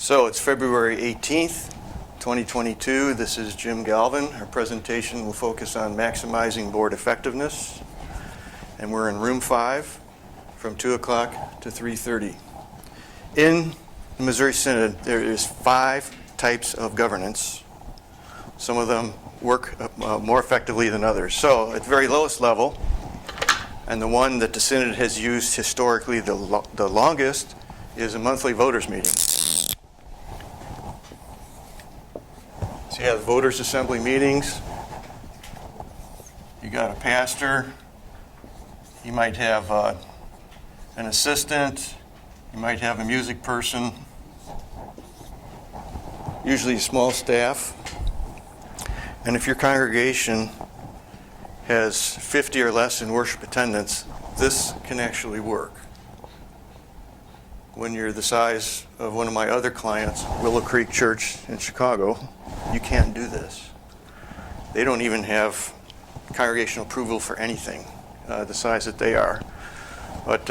So it's February 18th, 2022. This is Jim Galvin. Our presentation will focus on maximizing board effectiveness. And we're in room 5 from 2 o'clock to 3:30. In the Missouri Synod, there is 5 types of governance. Some of them work more effectively than others. So at the very lowest level, and the one that the Synod has used historically the longest, is a monthly voters meeting. So you have voters' assembly meetings. You got a pastor. You might have an assistant. You might have a music person. Usually a small staff. And if your congregation has 50 or less in worship attendance, this can actually work. When you're the size of one of my other clients, Willow Creek Church in Chicago, you can't do this. They don't even have congregational approval for anything, the size that they are. But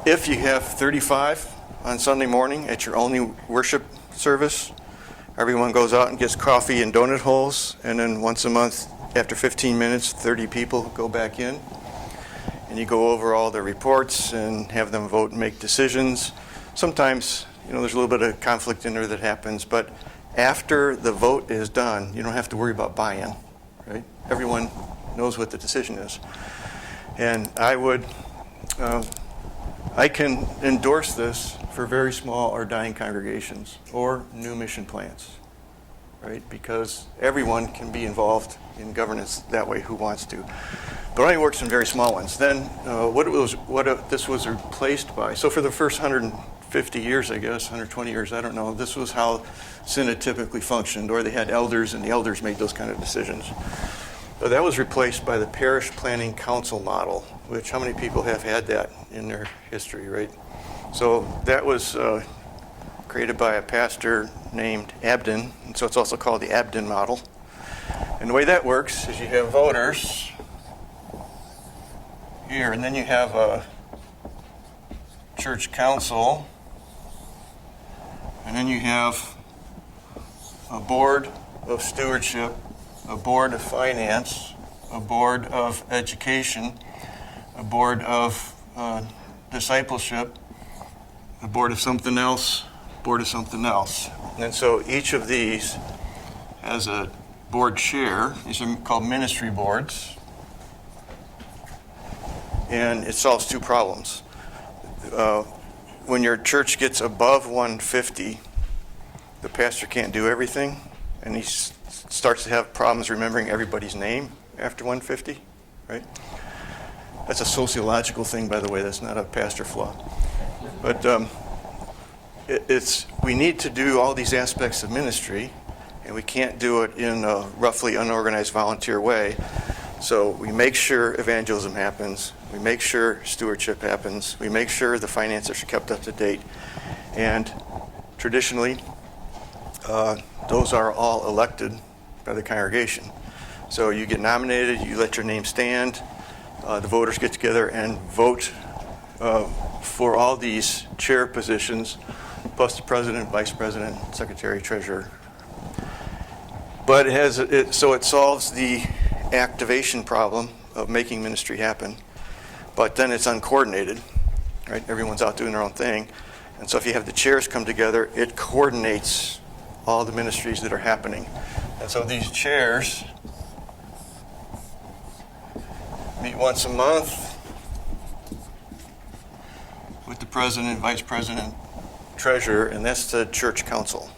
if you have 35 on Sunday morning at your only worship service, everyone goes out and gets coffee and donut holes, and then once a month, after 15 minutes, 30 people go back in. And you go over all the reports and have them vote and make decisions. Sometimes, there's a little bit of conflict in there that happens, but after the vote is done, you don't have to worry about buy-in, right? Everyone knows what the decision is. And I can endorse this for very small or dying congregations or new mission plants, right? Because everyone can be involved in governance that way who wants to. But it only works in very small ones. Then this was replaced by, so for the first 150 years, I guess, 120 years, I don't know, this was how Synod typically functioned, or they had elders and the elders made those kind of decisions. But that was replaced by the parish planning council model, which how many people have had that in their history, right? So that was created by a pastor named Abden, and so it's also called the Abden model. And the way that works is you have voters here, and then you have a church council, and then you have a board of stewardship, a board of finance, a board of education, a board of discipleship, a board of something else, board of something else. And so each of these has a board chair. These are called ministry boards. And it solves 2 problems. When your church gets above 150, the pastor can't do everything, and he starts to have problems remembering everybody's name after 150, right? That's a sociological thing, by the way. That's not a pastor flaw. But we need to do all these aspects of ministry, and we can't do it in a roughly unorganized volunteer way. So we make sure evangelism happens, we make sure stewardship happens, we make sure the finances are kept up to date, and traditionally, those are all elected by the congregation. So you get nominated, you let your name stand, the voters get together and vote for all these chair positions, plus the president, vice president, secretary, treasurer. But so it solves the activation problem of making ministry happen, but then it's uncoordinated, right? Everyone's out doing their own thing. And so if you have the chairs come together, it coordinates all the ministries that are happening. And so these chairs meet once a month with the president, vice president, treasurer, and that's the church council.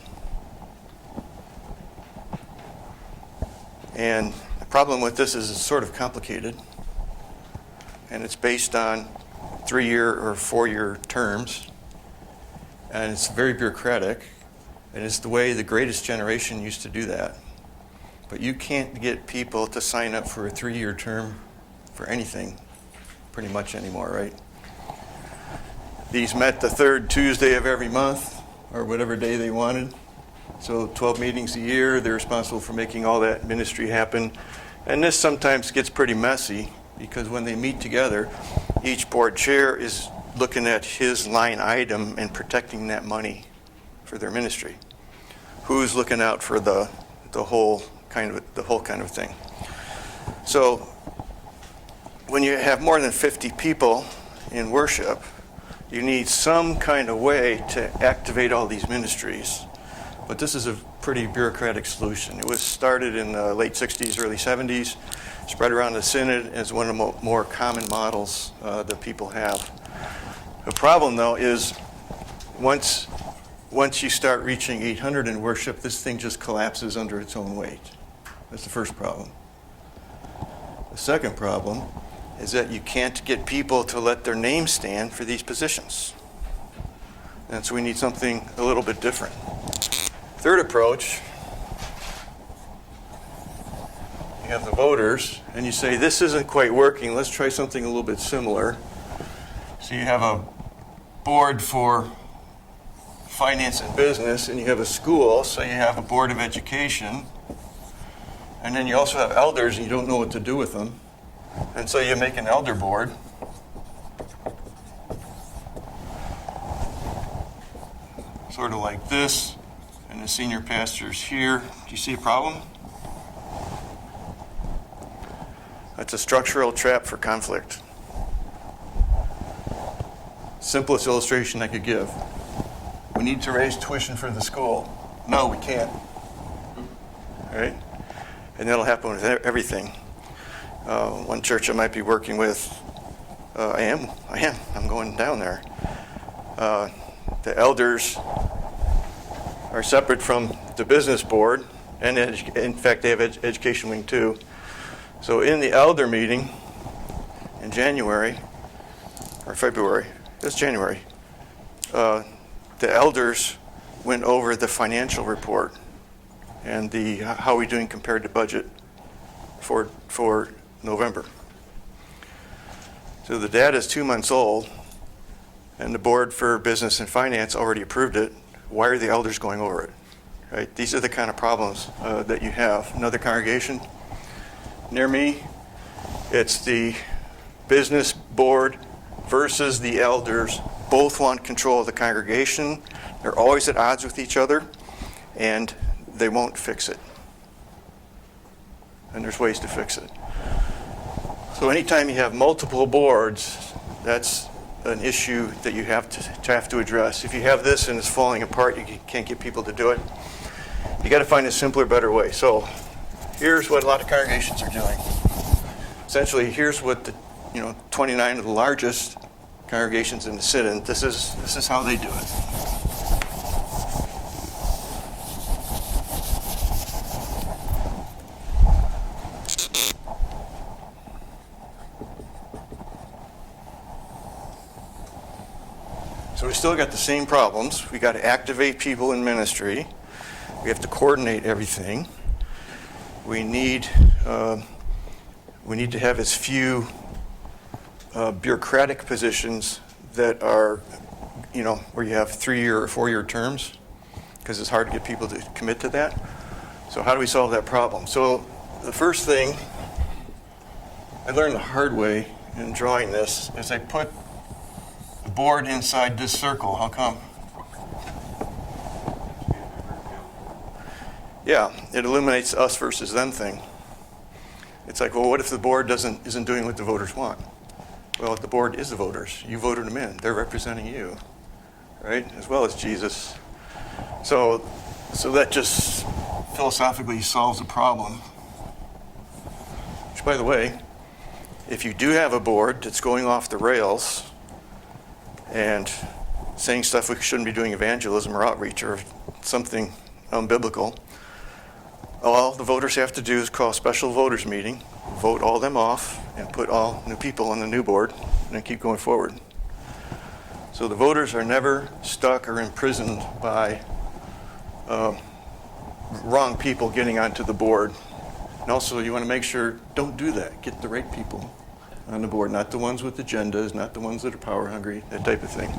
And the problem with this is it's sort of complicated, and it's based on 3-year or 4-year terms, and it's very bureaucratic, and it's the way the greatest generation used to do that. But you can't get people to sign up for a 3-year term for anything pretty much anymore, right? These met the 3rd Tuesday of every month, or whatever day they wanted. So 12 meetings a year, they're responsible for making all that ministry happen. And this sometimes gets pretty messy because when they meet together, each board chair is looking at his line item and protecting that money for their ministry? Who's looking out for the whole kind of thing? So when you have more than 50 people in worship, you need some kind of way to activate all these ministries. But this is a pretty bureaucratic solution. It was started in the late 60s, early 70s, spread around the synod as one of the more common models that people have. The problem, though, is once you start reaching 800 in worship, this thing just collapses under its own weight. That's the first problem. The second problem is that you can't get people to let their name stand for these positions. And so we need something a little bit different. Third approach, you have the voters, and you say, this isn't quite working, let's try something a little bit similar. So you have a board for finance and business, and you have a school, so you have a board of education, and then you also have elders, and you don't know what to do with them. And so you make an elder board. Sort of like this, and the senior pastor's here. Do you see a problem? That's a structural trap for conflict. Simplest illustration I could give. We need to raise tuition for the school. No, we can't. All right? And that'll happen with everything. One church I might be working with, I'm going down there. The elders are separate from the business board, and in fact they have education wing too. So in the elder meeting in January, or February, it's January, the elders went over the financial report and how we're doing compared to budget for November. So the data is 2 months old, and the board for business and finance already approved it. Why are the elders going over it? Right? These are the kind of problems that you have. Another congregation near me, it's the business board versus the elders. Both want control of the congregation. They're always at odds with each other, and they won't fix it. And there's ways to fix it. So anytime you have multiple boards, that's an issue that you have to address. If you have this and it's falling apart, you can't get people to do it. You got to find a simpler, better way. So here's what a lot of congregations are doing. Essentially, here's what the 29 of the largest congregations in the synod. This is how they do it. So we still got the same problems. We got to activate people in ministry. We have to coordinate everything. We need to have as few bureaucratic positions that are, where you have 3-year or 4-year terms, because it's hard to get people to commit to that. So how do we solve that problem? So the first thing I learned the hard way in drawing this is I put the board inside this circle. How come? Yeah, it eliminates the us versus them thing. It's like, well, what if the board isn't doing what the voters want? Well, the board is the voters. You voted them in. They're representing you, right? As well as Jesus. So that just philosophically solves the problem. Which, by the way, if you do have a board that's going off the rails and saying stuff we shouldn't be doing evangelism or outreach or something unbiblical, all the voters have to do is call a special voters meeting, vote all them off, and put all new people on the new board, and then keep going forward. So the voters are never stuck or imprisoned by wrong people getting onto the board. And also, you want to make sure, don't do that. Get the right people on the board, not the ones with agendas, not the ones that are power hungry, that type of thing.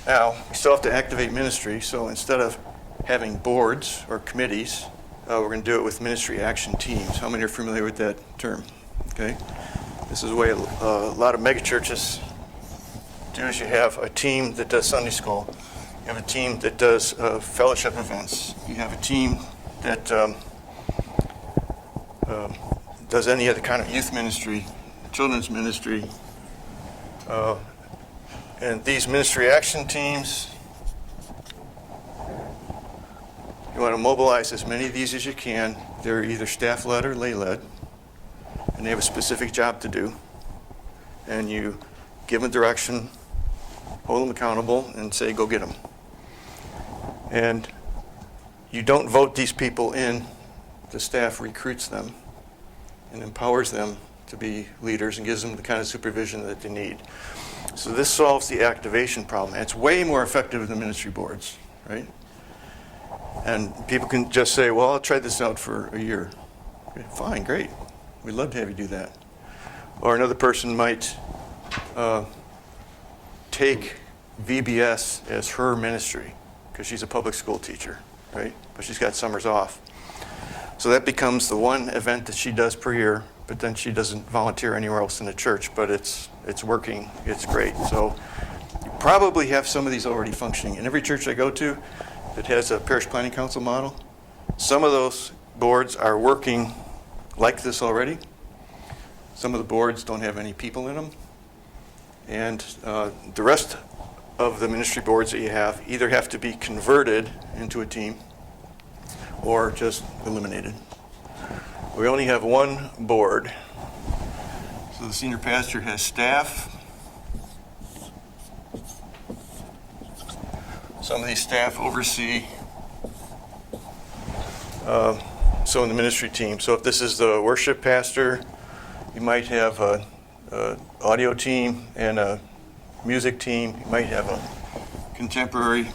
Now, we still have to activate ministry, so instead of having boards or committees, we're going to do it with ministry action teams. How many are familiar with that term? Okay, this is the way a lot of megachurches do is you have a team that does Sunday school. You have a team that does fellowship events. You have a team that does any other kind of youth ministry, children's ministry. And these ministry action teams, you want to mobilize as many of these as you can. They're either staff-led or lay-led, and they have a specific job to do. And you give them direction, hold them accountable, and say, go get them. And you don't vote these people in. The staff recruits them and empowers them to be leaders and gives them the kind of supervision that they need. So this solves the activation problem. And it's way more effective than ministry boards, right? And people can just say, well, I'll try this out for a year. Okay, fine, great. We'd love to have you do that. Or another person might take VBS as her ministry because she's a public school teacher, right? But she's got summers off. So that becomes the one event that she does per year, but then she doesn't volunteer anywhere else in the church, but it's working, it's great. So you probably have some of these already functioning. In every church I go to that has a parish planning council model, some of those boards are working like this already. Some of the boards don't have any people in them. And the rest of the ministry boards that you have either have to be converted into a team or just eliminated. We only have one board. So the senior pastor has staff. Some of these staff oversee so in the ministry team. So if this is the worship pastor, you might have a audio team and a music team. You might have a contemporary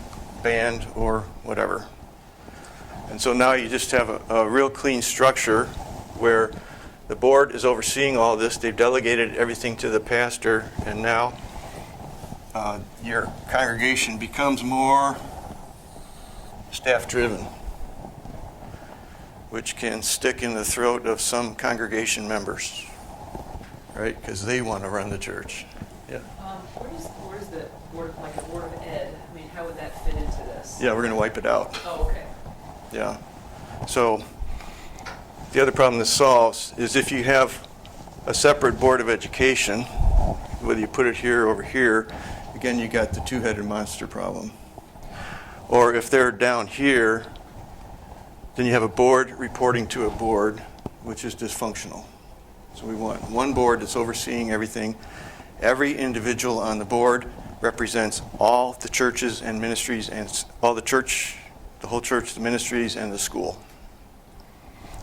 band or whatever. And so now you just have a real clean structure where the board is overseeing all this. They've delegated everything to the pastor, and now your congregation becomes more staff-driven, which can stick in the throat of some congregation members, right? Because they want to run the church. Yeah. Where does the board, like a board of ed, I mean, how would that fit into this? Yeah, we're going to wipe it out. Oh, okay. Yeah. So the other problem this solves is if you have a separate board of education, whether you put it here or over here, again, you got the two-headed monster problem. Or if they're down here, then you have a board reporting to a board, which is dysfunctional. So we want one board that's overseeing everything. Every individual on the board represents all the churches and ministries and all the church, the whole church, the ministries, and the school.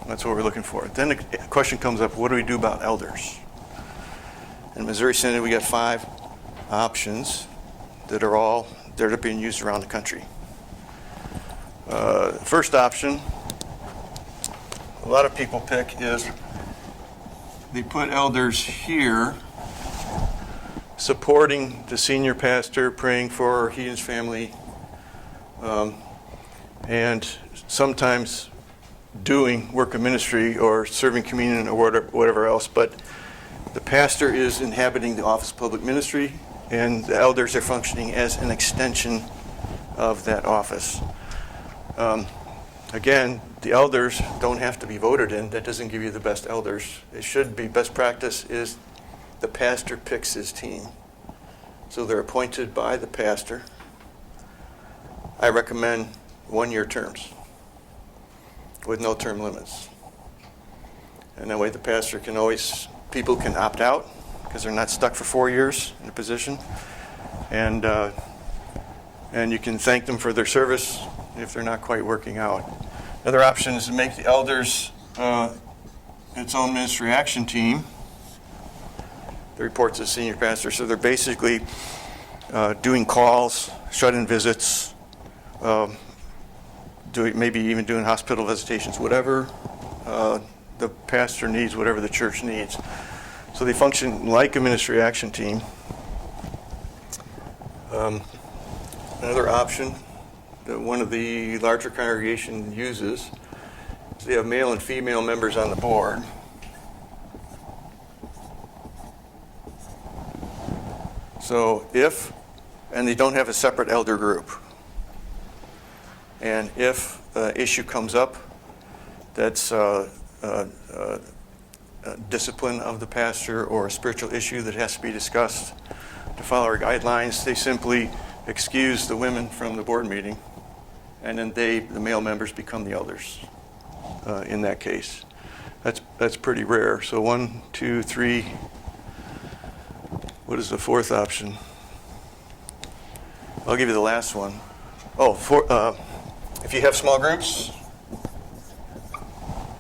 That's what we're looking for. Then the question comes up, what do we do about elders? In Missouri Synod, we got 5 options that are being used around the country. First option, a lot of people pick, is they put elders here, supporting the senior pastor, praying for he and his family, and sometimes doing work of ministry or serving communion or whatever else. But the pastor is inhabiting the office of public ministry, and the elders are functioning as an extension of that office. Again, the elders don't have to be voted in. That doesn't give you the best elders. It should be, best practice is the pastor picks his team. So they're appointed by the pastor. I recommend 1-year terms with no term limits. And that way the pastor can always, people can opt out because they're not stuck for 4 years in a position. And you can thank them for their service if they're not quite working out. Another option is to make the elders its own ministry action team. They report to the senior pastor. So they're basically doing calls, shut-in visits, maybe even doing hospital visitations, whatever the pastor needs, whatever the church needs. So they function like a ministry action team. Another option that one of the larger congregations uses is they have male and female members on the board. So and they don't have a separate elder group. And if an issue comes up that's discipline of the pastor or a spiritual issue that has to be discussed to follow our guidelines, they simply excuse the women from the board meeting, and then the male members, become the elders in that case. That's pretty rare. So 1, 2, 3. What is the fourth option? I'll give you the last one. If you have small groups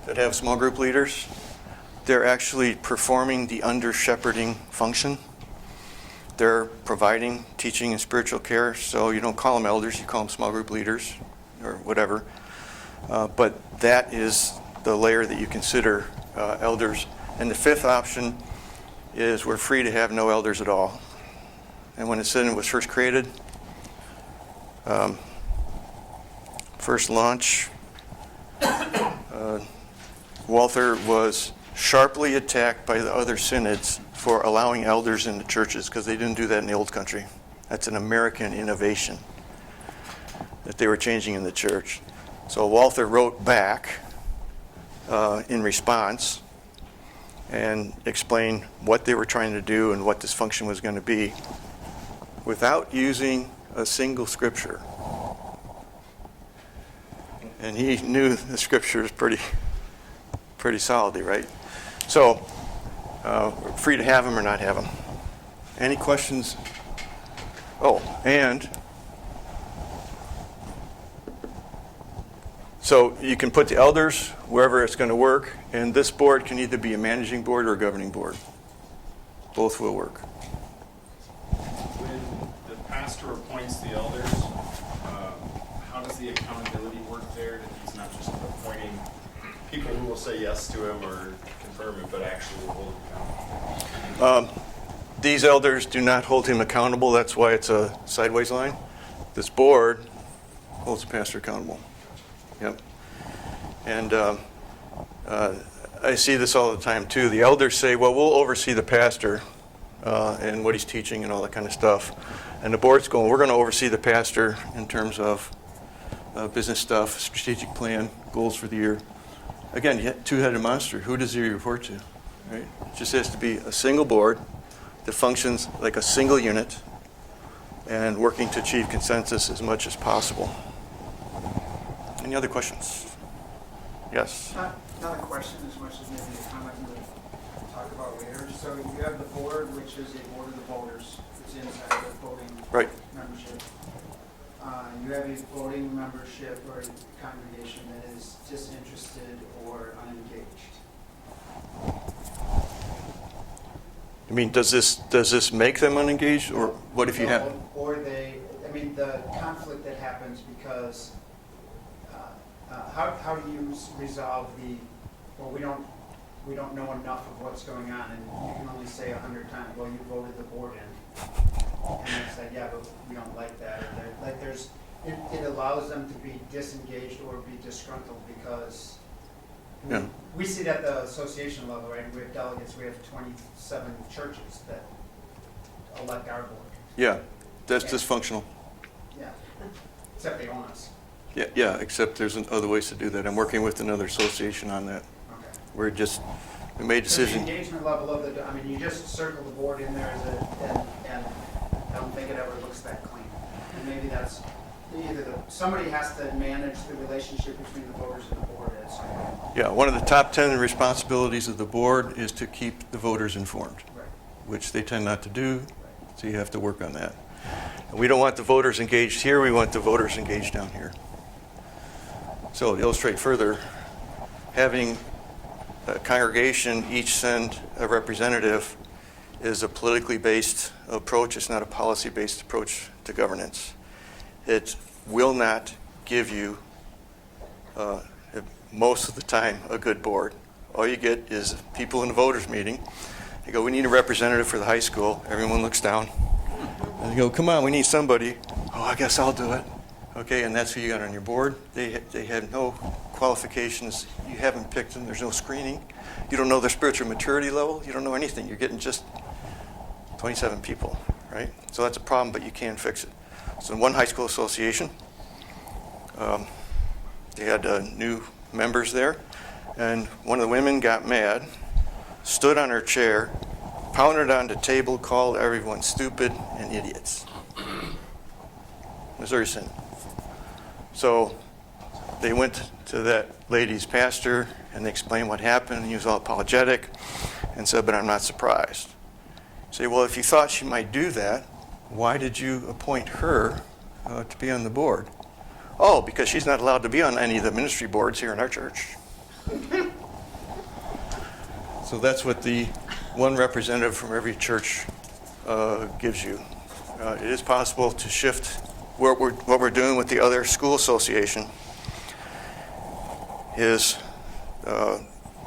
that have small group leaders, they're actually performing the under-shepherding function. They're providing teaching and spiritual care, so you don't call them elders, you call them small group leaders or whatever. But that is the layer that you consider elders. And the fifth option is we're free to have no elders at all. And when it said it was first created, first launch, Walther was sharply attacked by the other synods for allowing elders in the churches, because they didn't do that in the old country. That's an American innovation that they were changing in the church. So Walther wrote back in response and explained what they were trying to do and what this function was going to be without using a single scripture. And he knew the scriptures pretty solidly, right? So we're free to have them or not have them. Any questions? Oh, and so you can put the elders wherever it's going to work, and this board can either be a managing board or a governing board. Both will work. When the pastor appoints the elders, how does the accountability work there? That he's not just appointing people who will say yes to him or confirm him, but actually will hold him accountable? These elders do not hold him accountable. That's why it's a sideways line. This board holds the pastor accountable. Yep. And I see this all the time too. The elders say, well, we'll oversee the pastor and what he's teaching and all that kind of stuff. And the board's going, we're going to oversee the pastor in terms of business stuff, strategic plan, goals for the year. Again, you have two-headed monster. Who does he report to? Right? It just has to be a single board that functions like a single unit and working to achieve consensus as much as possible. Any other questions? Yes? Not a question as much as maybe a comment we'll talk about later. So you have the board, which is a board of the voters. It's inside the voting Right. membership. You have a voting membership or a congregation that is disinterested or unengaged. I mean, does this make them unengaged, or what if you have? Or the conflict that happens because how do you resolve we don't know enough of what's going on, and you can only say 100 times, well, you voted the board in, and it's like, yeah, but we don't like that. Or it allows them to be disengaged or be disgruntled because we see it at the association level, right? We have delegates. We have 27 churches that elect our board. Yeah, that's dysfunctional. Yeah, except they own us. Yeah, except there's other ways to do that. I'm working with another association on that. Okay. We made a decision. The engagement level of you just circle the board in there and I don't think it ever looks that clean. And maybe that's somebody has to manage the relationship between the voters and the board at some point. Yeah, one of the top 10 responsibilities of the board is to keep the voters informed, Right. which they tend not to do, so you have to work on that. And we don't want the voters engaged here, we want the voters engaged down here. So to illustrate further, having a congregation each send a representative is a politically based approach. It's not a policy-based approach to governance. It will not give you, most of the time, a good board. All you get is people in the voters meeting. They go, we need a representative for the high school. Everyone looks down. And they go, come on, we need somebody. Oh, I guess I'll do it. Okay, and that's who you got on your board. They have no qualifications. You haven't picked them. There's no screening. You don't know their spiritual maturity level. You don't know anything. You're getting just 27 people, right? So that's a problem, but you can fix it. So in one high school association, they had new members there, and one of the women got mad, stood on her chair, pounded on the table, called everyone stupid and idiots. Missouri Synod. So they went to that lady's pastor and they explained what happened, and he was all apologetic and said, but I'm not surprised. You say, well, if you thought she might do that, why did you appoint her to be on the board? Oh, because she's not allowed to be on any of the ministry boards here in our church. So that's what the one representative from every church gives you. It is possible to shift what we're doing with the other school association is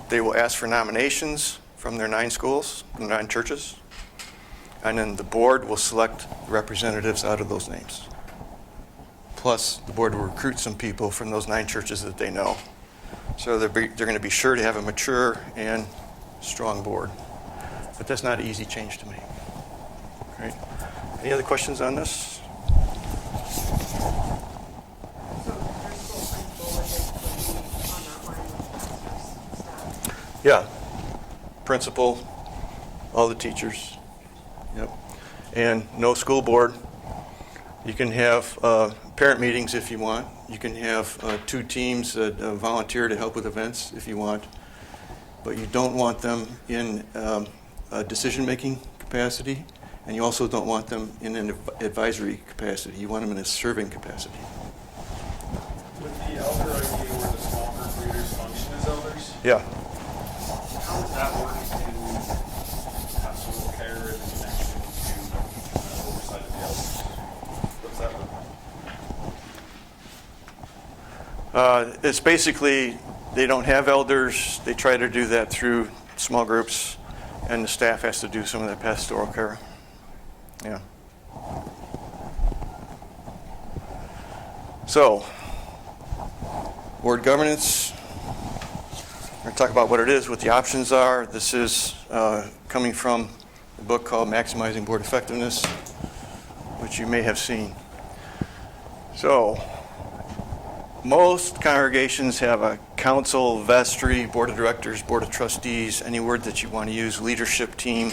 they will ask for nominations from their 9 schools, the 9 churches, and then the board will select representatives out of those names. Plus, the board will recruit some people from those 9 churches that they know. So they're going to be sure to have a mature and strong board. But that's not an easy change to make. Right? Any other questions on this? So your school principal would be on that line with pastors, staff? Yeah. Principal, all the teachers. Yep. And no school board. You can have parent meetings if you want. You can have 2 teams that volunteer to help with events if you want. But you don't want them in a decision-making capacity, and you also don't want them in an advisory capacity. You want them in a serving capacity. With the elder idea where the small group leaders function as elders, Yeah. how does that work in pastoral care and in connection to oversight of the elders? What's that look like? It's basically they don't have elders. They try to do that through small groups, and the staff has to do some of that pastoral care. Yeah. So, board governance. We're going to talk about what it is, what the options are. This is coming from a book called Maximizing Board Effectiveness, which you may have seen. So, most congregations have a council, vestry, board of directors, board of trustees, any word that you want to use, leadership team,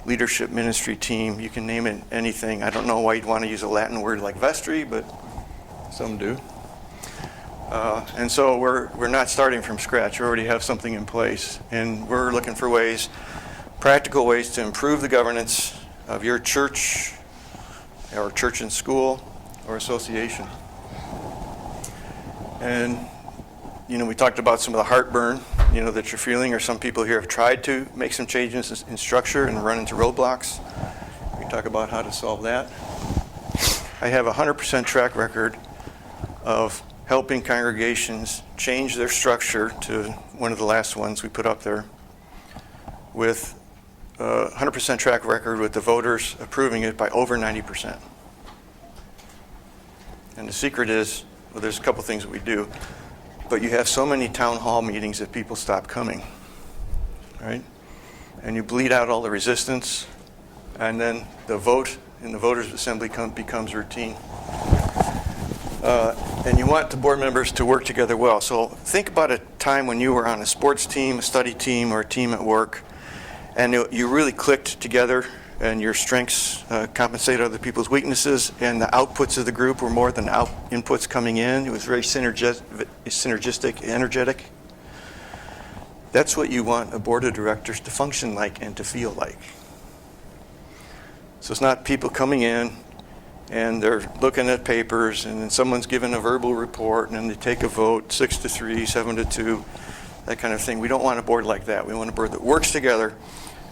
leadership ministry team. You can name it anything. I don't know why you'd want to use a Latin word like vestry, but some do. And so we're not starting from scratch. We already have something in place. And we're looking for ways, practical ways to improve the governance of your church or church and school or association. And, we talked about some of the heartburn, that you're feeling, or some people here have tried to make some changes in structure and run into roadblocks. We talk about how to solve that. I have a 100% track record of helping congregations change their structure to one of the last ones we put up there with a 100% track record with the voters approving it by over 90%. And the secret is, well, there's a couple things that we do, but you have so many town hall meetings that people stop coming, right? And you bleed out all the resistance, and then the vote in the voters' assembly becomes routine. And you want the board members to work together well. So think about a time when you were on a sports team, a study team, or a team at work, and you really clicked together, and your strengths compensate other people's weaknesses, and the outputs of the group were more than inputs coming in. It was very synergistic, energetic. That's what you want a board of directors to function like and to feel like. So it's not people coming in and they're looking at papers, and then someone's given a verbal report, and then they take a vote, 6-3, 7-2, that kind of thing. We don't want a board like that. We want a board that works together,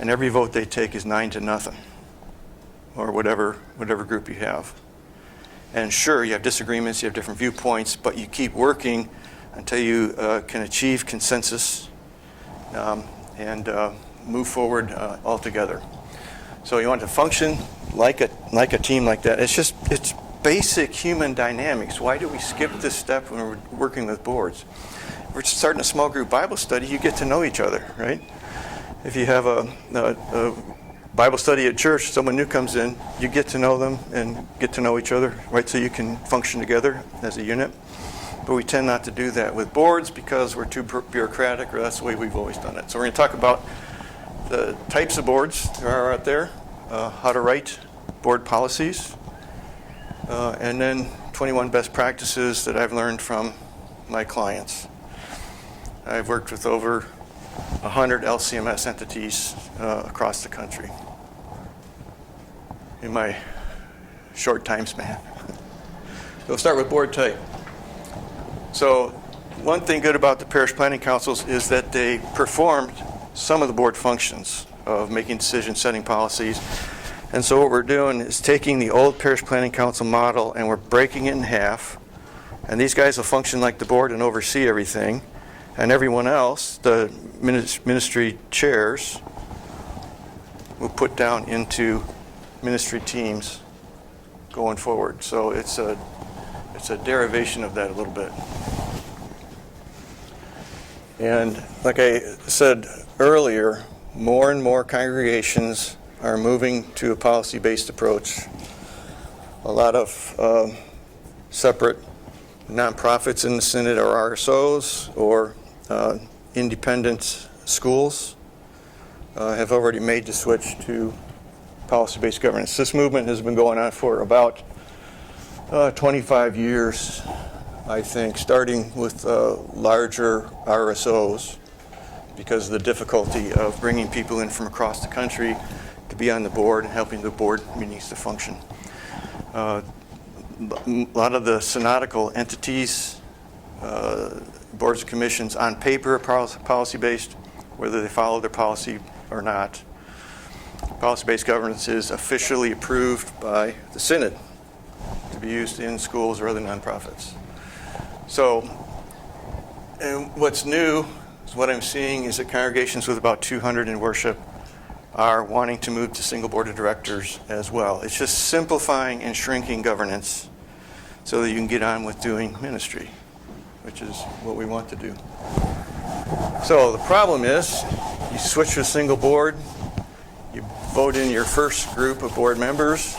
and every vote they take is 9-0, or whatever group you have. And sure, you have disagreements, you have different viewpoints, but you keep working until you can achieve consensus and move forward all together. So you want to function like a team like that. It's basic human dynamics. Why do we skip this step when we're working with boards? If we're starting a small group Bible study, you get to know each other, right? If you have a Bible study at church, someone new comes in, you get to know them and get to know each other, right? So you can function together as a unit. But we tend not to do that with boards because we're too bureaucratic, or that's the way we've always done it. So we're going to talk about the types of boards there are out there, how to write board policies, and then 21 best practices that I've learned from my clients. I've worked with over 100 LCMS entities across the country in my short time span. We'll start with board type. So one thing good about the parish planning councils is that they performed some of the board functions of making decisions, setting policies. And so what we're doing is taking the old parish planning council model and we're breaking it in half. And these guys will function like the board and oversee everything. And everyone else, the ministry chairs, will put down into ministry teams going forward. So it's a derivation of that a little bit. And like I said earlier, more and more congregations are moving to a policy-based approach. A lot of separate nonprofits in the synod or RSOs or independent schools have already made the switch to policy-based governance. This movement has been going on for about 25 years, I think, starting with larger RSOs because of the difficulty of bringing people in from across the country to be on the board and helping the board meetings to function. A lot of the synodical entities, boards and commissions on paper are policy-based, whether they follow their policy or not. Policy-based governance is officially approved by the synod to be used in schools or other nonprofits. So, and what's new is what I'm seeing is that congregations with about 200 in worship are wanting to move to single board of directors as well. It's just simplifying and shrinking governance so that you can get on with doing ministry, which is what we want to do. So the problem is, you switch to a single board, you vote in your first group of board members,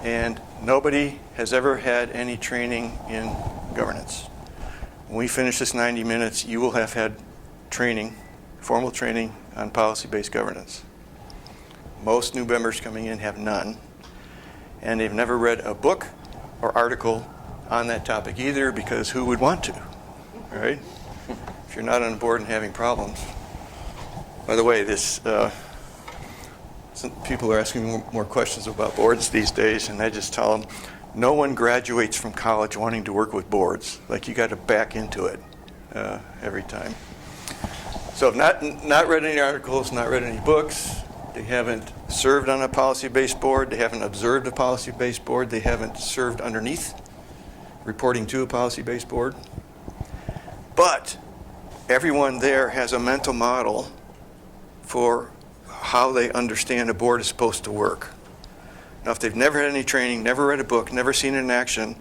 and nobody has ever had any training in governance. When we finish this 90 minutes, you will have had training, formal training on policy-based governance. Most new members coming in have none, and they've never read a book or article on that topic either, because who would want to, right? If you're not on board and having problems. By the way, some people are asking me more questions about boards these days, and I just tell them, no one graduates from college wanting to work with boards. Like, you got to back into it every time. So I've not read any articles, not read any books. They haven't served on a policy-based board. They haven't observed a policy-based board. They haven't served underneath, reporting to a policy-based board. But everyone there has a mental model for how they understand a board is supposed to work. Now, if they've never had any training, never read a book, never seen it in action,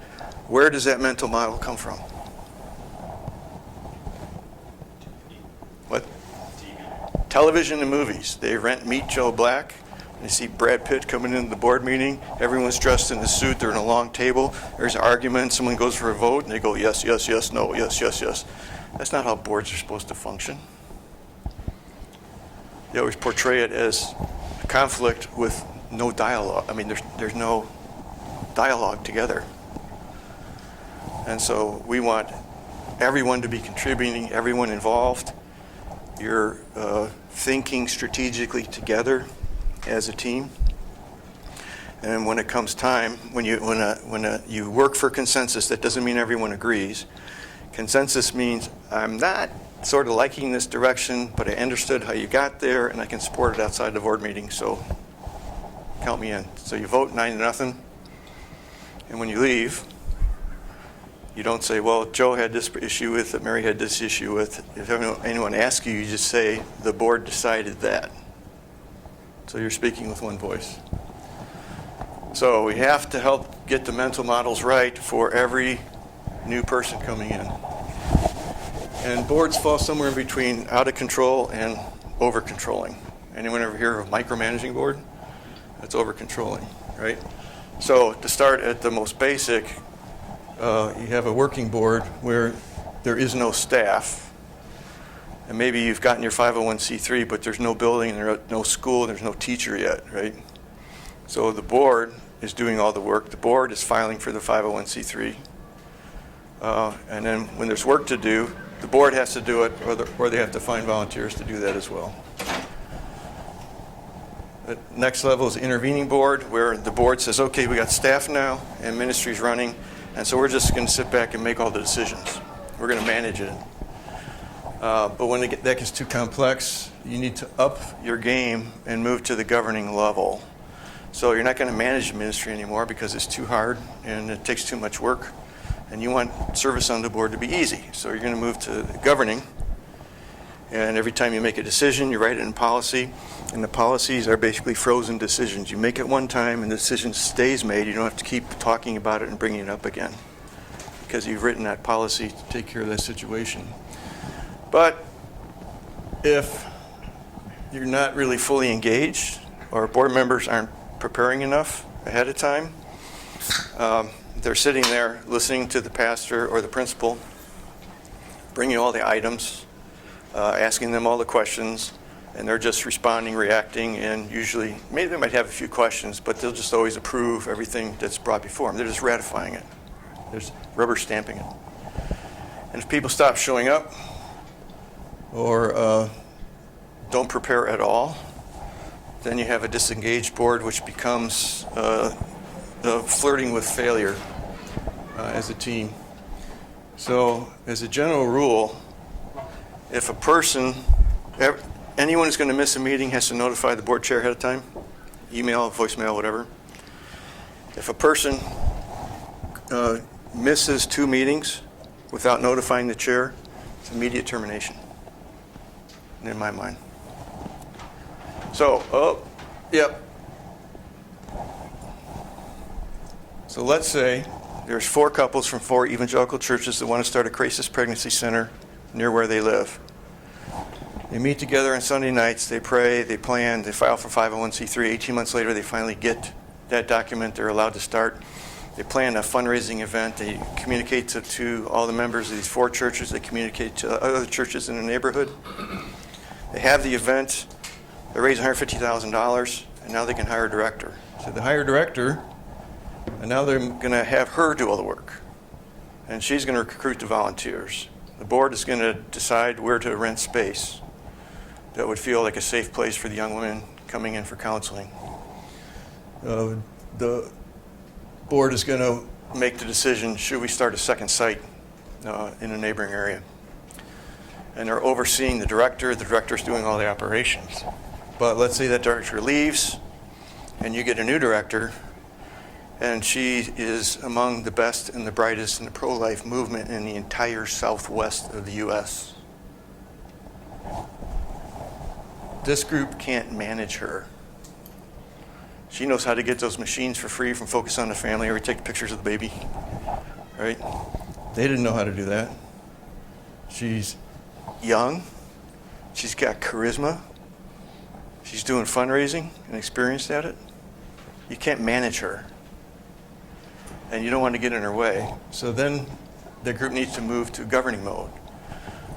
where does that mental model come from? What? Television and movies. They rent Meet Joe Black. They see Brad Pitt coming into the board meeting. Everyone's dressed in a suit. They're in a long table. There's an argument. Someone goes for a vote, and they go, yes, yes, yes, no, yes, yes, yes. That's not how boards are supposed to function. They always portray it as a conflict with no dialogue. I mean, there's no dialogue together. And so we want everyone to be contributing, everyone involved. You're thinking strategically together as a team. And when it comes time, when you work for consensus, that doesn't mean everyone agrees. Consensus means I'm not sort of liking this direction, but I understood how you got there, and I can support it outside the board meeting, so count me in. So you vote 9-0, and when you leave, you don't say, well, Joe had this issue with it, Mary had this issue with it. If anyone asks you, you just say, the board decided that. So you're speaking with one voice. So we have to help get the mental models right for every new person coming in. And boards fall somewhere in between out of control and over controlling. Anyone ever hear of a micromanaging board? That's over controlling, right? So to start at the most basic, you have a working board where there is no staff, and maybe you've gotten your 501c3, but there's no building, there's no school, there's no teacher yet, right? So the board is doing all the work. The board is filing for the 501c3. And then when there's work to do, the board has to do it, or they have to find volunteers to do that as well. The next level is intervening board, where the board says, okay, we got staff now and ministry's running, and so we're just going to sit back and make all the decisions. We're going to manage it. But when that gets too complex, you need to up your game and move to the governing level. So you're not going to manage the ministry anymore because it's too hard and it takes too much work. And you want service on the board to be easy. So you're going to move to governing. And every time you make a decision, you write it in policy. And the policies are basically frozen decisions. You make it one time and the decision stays made. You don't have to keep talking about it and bringing it up again, because you've written that policy to take care of that situation. But if you're not really fully engaged, or board members aren't preparing enough ahead of time, they're sitting there listening to the pastor or the principal, bringing all the items, asking them all the questions, and they're just responding, reacting, and usually, maybe they might have a few questions, but they'll just always approve everything that's brought before them. They're just ratifying it. There's rubber stamping it. And if people stop showing up or don't prepare at all, then you have a disengaged board, which becomes flirting with failure as a team. So as a general rule, if a person, anyone who's going to miss a meeting has to notify the board chair ahead of time, email, voicemail, whatever. If a person misses 2 meetings without notifying the chair, it's immediate termination, in my mind. So, yep. So let's say there's 4 couples from 4 evangelical churches that want to start a crisis pregnancy center near where they live. They meet together on Sunday nights, they pray, they plan, they file for 501c3. 18 months later, they finally get that document. They're allowed to start. They plan a fundraising event. They communicate to all the members of these 4 churches. They communicate to other churches in the neighborhood. They have the event. They raise $150,000, and now they can hire a director. So they hire a director, and now they're going to have her do all the work. And she's going to recruit the volunteers. The board is going to decide where to rent space that would feel like a safe place for the young women coming in for counseling. The board is going to make the decision, should we start a second site in a neighboring area? And they're overseeing the director's doing all the operations. But let's say that director leaves and you get a new director, and she is among the best and the brightest in the pro-life movement in the entire southwest of the U.S. This group can't manage her. She knows how to get those machines for free from Focus on the Family, or take pictures of the baby, right? They didn't know how to do that. She's young. She's got charisma. She's doing fundraising and experienced at it. You can't manage her. And you don't want to get in her way. So then the group needs to move to governing mode.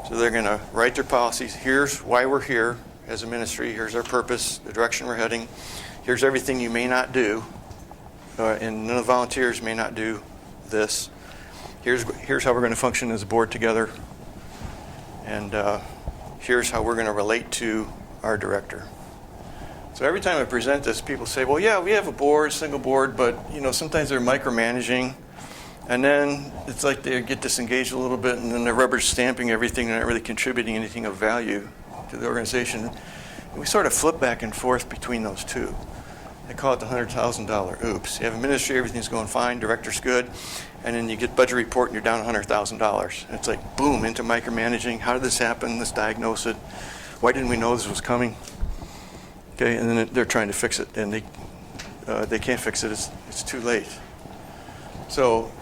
So they're going to write their policies. Here's why we're here as a ministry. Here's our purpose, the direction we're heading. Here's everything you may not do. And none of the volunteers may not do this. Here's how we're going to function as a board together. And here's how we're going to relate to our director. So every time I present this, people say, well, yeah, we have a board, single board, but sometimes they're micromanaging. And then it's like they get disengaged a little bit, and then they're rubber stamping everything. They're not really contributing anything of value to the organization. And we sort of flip back and forth between those two. They call it the $100,000 oops. You have a ministry, everything's going fine, director's good, and then you get budget report and you're down $100,000. And it's like, boom, into micromanaging. How did this happen? Let's diagnose it. Why didn't we know this was coming? Okay, and then they're trying to fix it, and they can't fix it. It's too late. So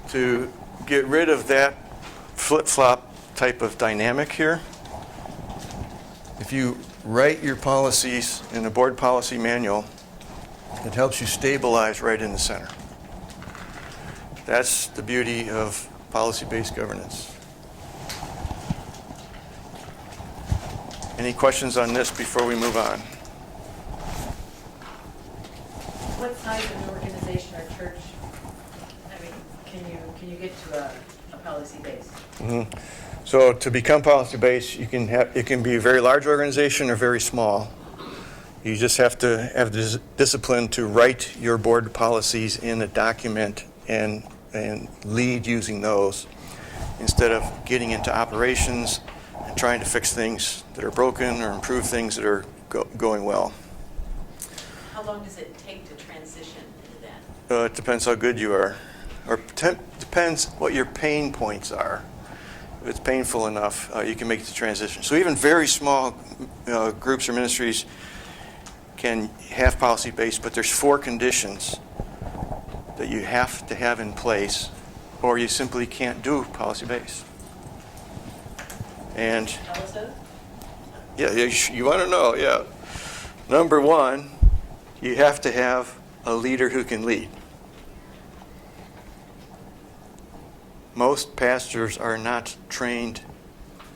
to get rid of that flip-flop type of dynamic here, if you write your policies in a board policy manual, it helps you stabilize right in the center. That's the beauty of policy-based governance. Any questions on this before we move on? What size of an organization or church, I mean, can you get to a policy base? So to become policy-based, it can be a very large organization or very small. You just have to have the discipline to write your board policies in a document and lead using those instead of getting into operations and trying to fix things that are broken or improve things that are going well. How long does it take to transition into that? It depends how good you are, or depends what your pain points are. If it's painful enough, you can make the transition. So even very small groups or ministries can have policy-based, but there's 4 conditions that you have to have in place, or you simply can't do policy-based. And Tell us those. yeah, you want to know, yeah. Number 1, you have to have a leader who can lead. Most pastors are not trained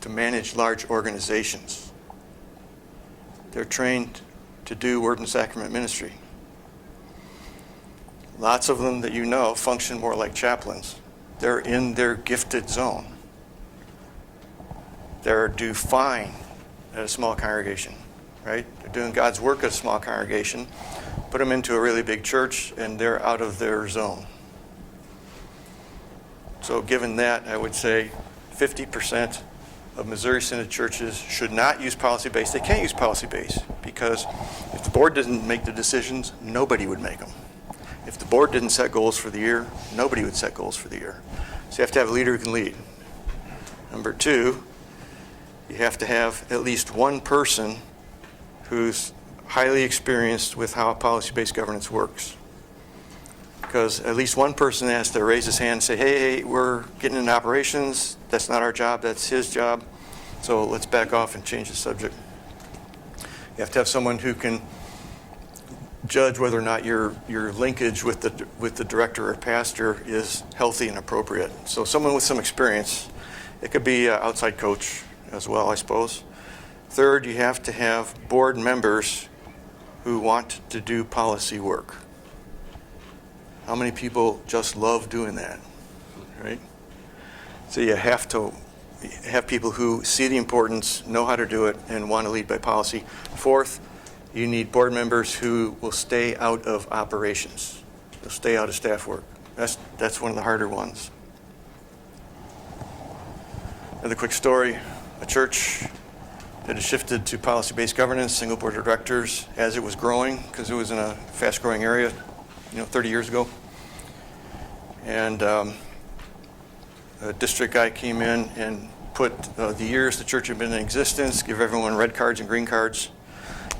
to manage large organizations. They're trained to do word and sacrament ministry. Lots of them that you know function more like chaplains. They're in their gifted zone. They're do fine at a small congregation, right? They're doing God's work at a small congregation. Put them into a really big church and they're out of their zone. So given that, I would say 50% of Missouri Synod churches should not use policy-based. They can't use policy-based because if the board doesn't make the decisions, nobody would make them. If the board didn't set goals for the year, nobody would set goals for the year. So you have to have a leader who can lead. Number 2, you have to have at least one person who's highly experienced with how policy-based governance works. Because at least one person has to raise his hand and say, hey, we're getting into operations. That's not our job, that's his job. So let's back off and change the subject. You have to have someone who can judge whether or not your linkage with the director or pastor is healthy and appropriate. So someone with some experience. It could be an outside coach as well, I suppose. Third, you have to have board members who want to do policy work. How many people just love doing that, right? So you have to have people who see the importance, know how to do it, and want to lead by policy. Fourth, you need board members who will stay out of operations. They'll stay out of staff work. That's one of the harder ones. Another quick story. A church that had shifted to policy-based governance, single board of directors, as it was growing, because it was in a fast-growing area, 30 years ago. And a district guy came in and put the years the church had been in existence, give everyone red cards and green cards,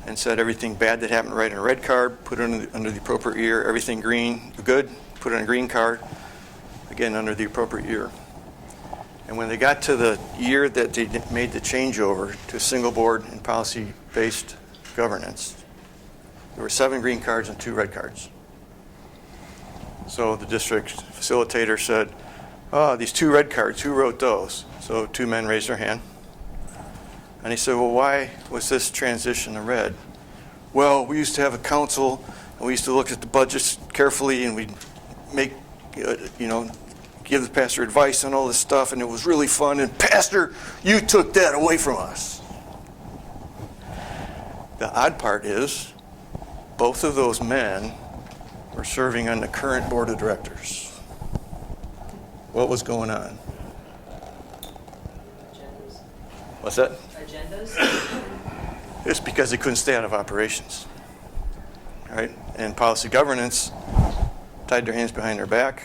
and said everything bad that happened right in a red card, put it under the appropriate year. Everything green, good, put it on a green card, again under the appropriate year. And when they got to the year that they made the changeover to single board and policy-based governance, there were 7 green cards and 2 red cards. So the district facilitator said, these 2 red cards, who wrote those? So 2 men raised their hand. And he said, well, why was this transition to red? Well, we used to have a council, and we used to look at the budgets carefully, and we'd make, give the pastor advice on all this stuff, and it was really fun. And Pastor, you took that away from us. The odd part is, both of those men were serving on the current board of directors. What was going on? Agendas. What's that? Agendas? It's because they couldn't stay out of operations, right? And policy governance tied their hands behind their back,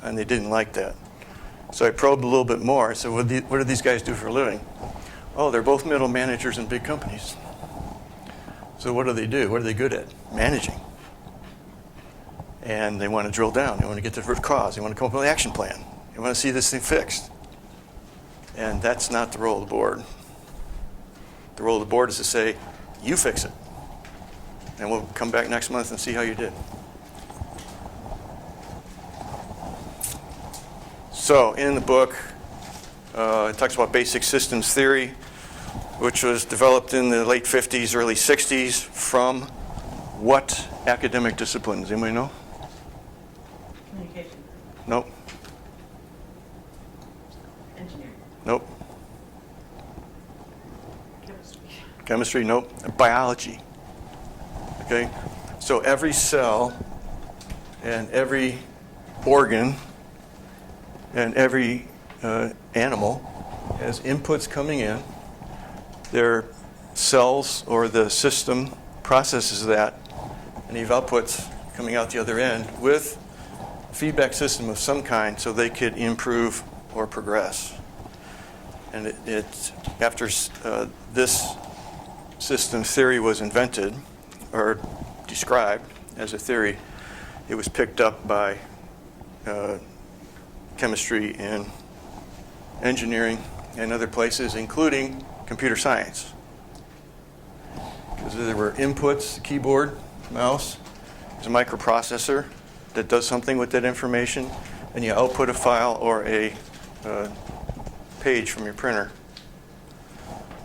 and they didn't like that. So I probed a little bit more. I said, what do these guys do for a living? Oh, they're both middle managers in big companies. So what do they do? What are they good at? Managing. And they want to drill down. They want to get to the root cause. They want to come up with an action plan. They want to see this thing fixed. And that's not the role of the board. The role of the board is to say, you fix it. And we'll come back next month and see how you did. So in the book, it talks about basic systems theory, which was developed in the late 50s, early 60s from what academic disciplines? Anybody know? Communication, Nope. engineering, Nope. chemistry. Chemistry? Nope. Biology. Okay? So every cell and every organ and every animal has inputs coming in. Their cells or the system processes that, and you have outputs coming out the other end with a feedback system of some kind so they could improve or progress. And after this system theory was invented or described as a theory, it was picked up by chemistry and engineering and other places, including computer science. Because there were inputs, the keyboard, mouse, there's a microprocessor that does something with that information, and you output a file or a page from your printer.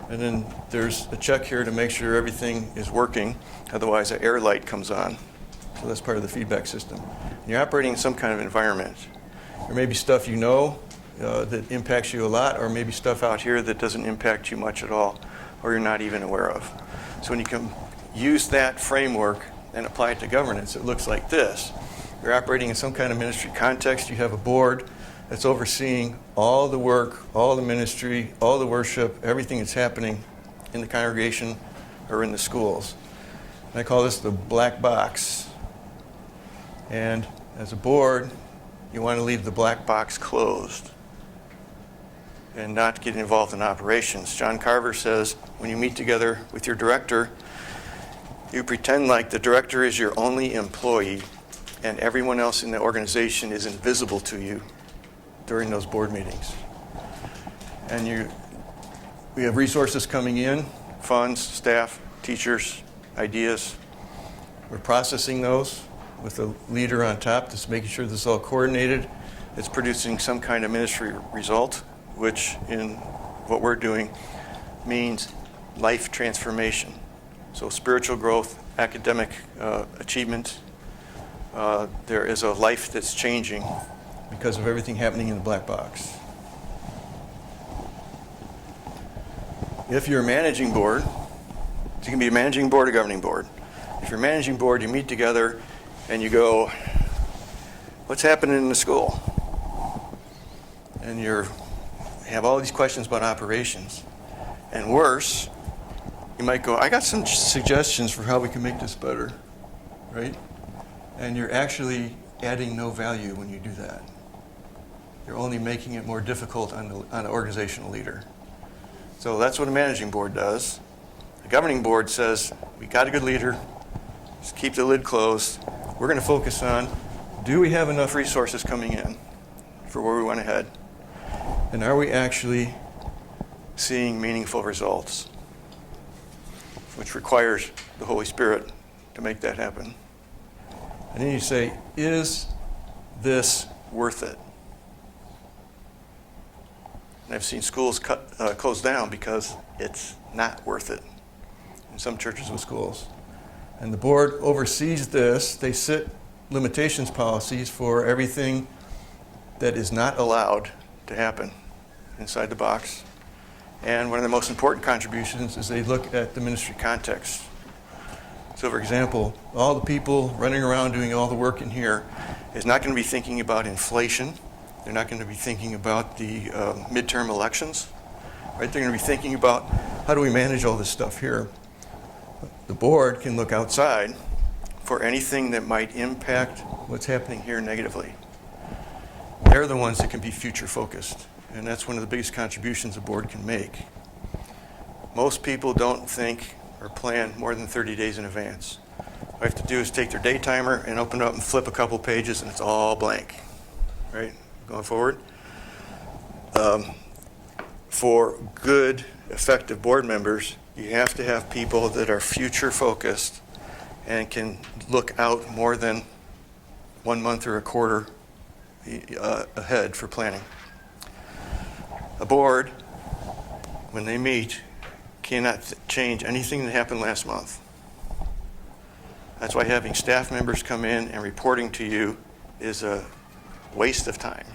And then there's a check here to make sure everything is working, otherwise an error light comes on. So that's part of the feedback system. And you're operating in some kind of environment. There may be stuff you know that impacts you a lot, or maybe stuff out here that doesn't impact you much at all, or you're not even aware of. So when you can use that framework and apply it to governance, it looks like this. You're operating in some kind of ministry context. You have a board that's overseeing all the work, all the ministry, all the worship, everything that's happening in the congregation or in the schools. And I call this the black box. And as a board, you want to leave the black box closed and not get involved in operations. John Carver says, when you meet together with your director, you pretend like the director is your only employee and everyone else in the organization is invisible to you during those board meetings. And we have resources coming in, funds, staff, teachers, ideas. We're processing those with a leader on top that's making sure this is all coordinated. It's producing some kind of ministry result, which in what we're doing means life transformation. So spiritual growth, academic achievement, there is a life that's changing because of everything happening in the black box. If you're a managing board, so you can be a managing board or governing board. If you're a managing board, you meet together and you go, what's happening in the school? And you have all these questions about operations. And worse, you might go, I got some suggestions for how we can make this better, right? And you're actually adding no value when you do that. You're only making it more difficult on an organizational leader. So that's what a managing board does. The governing board says, we got a good leader, just keep the lid closed. We're going to focus on, do we have enough resources coming in for where we want to head? And are we actually seeing meaningful results? Which requires the Holy Spirit to make that happen. And then you say, is this worth it? And I've seen schools close down because it's not worth it in some churches and schools. And the board oversees this. They set limitations policies for everything that is not allowed to happen inside the box. And one of the most important contributions is they look at the ministry context. So for example, all the people running around doing all the work in here is not going to be thinking about inflation. They're not going to be thinking about the midterm elections. Right? They're going to be thinking about how do we manage all this stuff here. The board can look outside for anything that might impact what's happening here negatively. They're the ones that can be future focused. And that's one of the biggest contributions a board can make. Most people don't think or plan more than 30 days in advance. All they have to do is take their day timer and open it up and flip a couple pages and it's all blank. Right? Going forward. For good, effective board members, You have to have people that are future-focused and can look out more than 1 month or a quarter ahead for planning. A board, when they meet, cannot change anything that happened last month. That's why having staff members come in and reporting to you is a waste of time,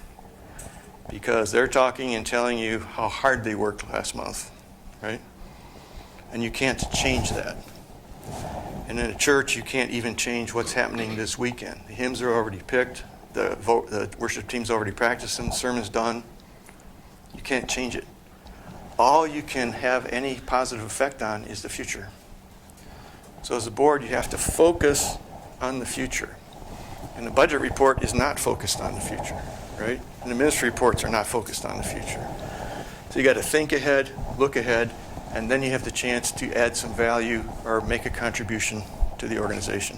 because they're talking and telling you how hard they worked last month, right? And you can't change that. And in a church, you can't even change what's happening this weekend. The hymns are already picked, the worship team's already practiced them, the sermon's done. You can't change it. All you can have any positive effect on is the future. So as a board, you have to focus on the future. And the budget report is not focused on the future, right? And the ministry reports are not focused on the future. So you got to think ahead, look ahead, and then you have the chance to add some value or make a contribution to the organization.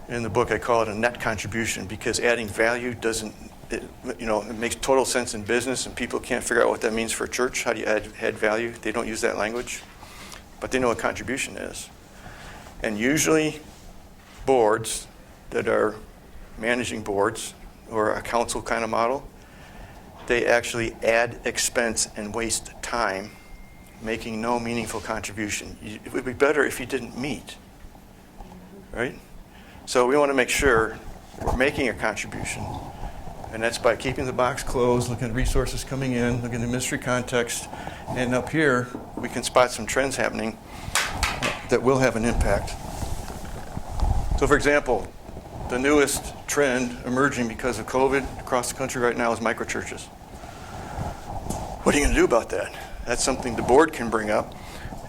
In the book, I call it a net contribution, because adding value doesn't, it makes total sense in business, and people can't figure out what that means for a church. How do you add value? They don't use that language, but they know what contribution is. And usually boards that are managing boards or a council kind of model, they actually add expense and waste time making no meaningful contribution. It would be better if you didn't meet, right? So we want to make sure we're making a contribution, and that's by keeping the box closed, looking at resources coming in, looking at the ministry context, and up here we can spot some trends happening that will have an impact. So for example, the newest trend emerging because of COVID across the country right now is microchurches. What are you going to do about that? That's something the board can bring up,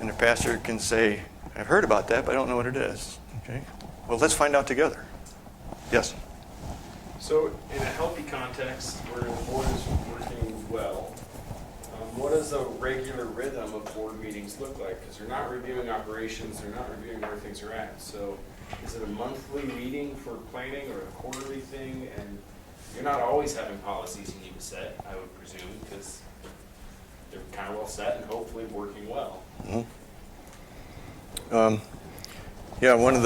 and the pastor can say, I've heard about that, but I don't know what it is. Okay? Well, let's find out together. Yes? So in a healthy context where the board is working well, what does a regular rhythm of board meetings look like? Because they're not reviewing operations, they're not reviewing where things are at. So is it a monthly meeting for planning or a quarterly thing? And you're not always having policies you need to set, I would presume, because they're kind of well set and hopefully working well. Mm-hmm. Yeah, one of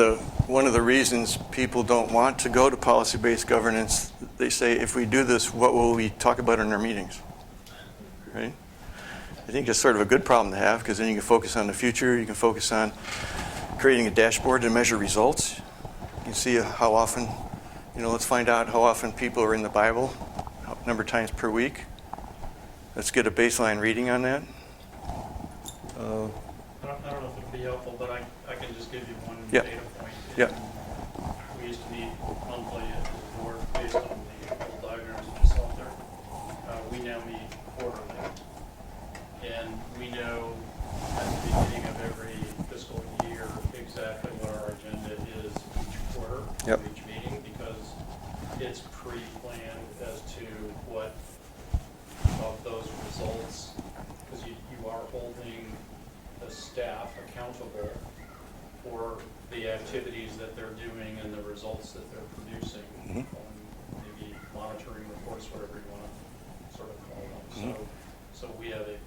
the reasons people don't want to go to policy-based governance, they say, if we do this, what will we talk about in our meetings? Right? I think it's sort of a good problem to have, because then you can focus on the future, you can focus on creating a dashboard to measure results. You can see how often, let's find out how often people are in the Bible, number of times per week. Let's get a baseline reading on that. I don't know if it'd be helpful, but I can just give you one Yeah. data point. Yeah. We used to meet monthly as a board based on the old diagrams you saw there. We now meet quarterly. And we know at the beginning of every fiscal year exactly what our agenda is each quarter, Yep. each meeting, because it's pre-planned as to what of those results, because you are holding the staff accountable for the activities that they're doing and the results that they're producing, Mhm. maybe monitoring reports, whatever you want to sort of call them. Mhm. So we have a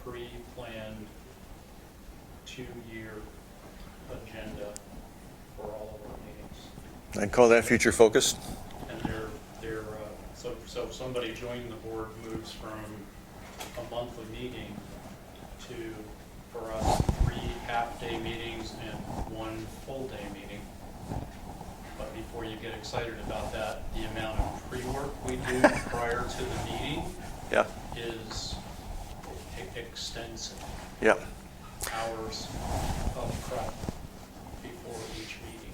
pre-planned 2-year agenda for all of our meetings. I'd call that future focused. And so if somebody joining the board moves from a monthly meeting to, for us, 3 half-day meetings and 1 full-day meeting. But before you get excited about that, the amount of pre-work we do prior to the meeting Yeah. is extensive. Yeah. Hours of prep before each meeting.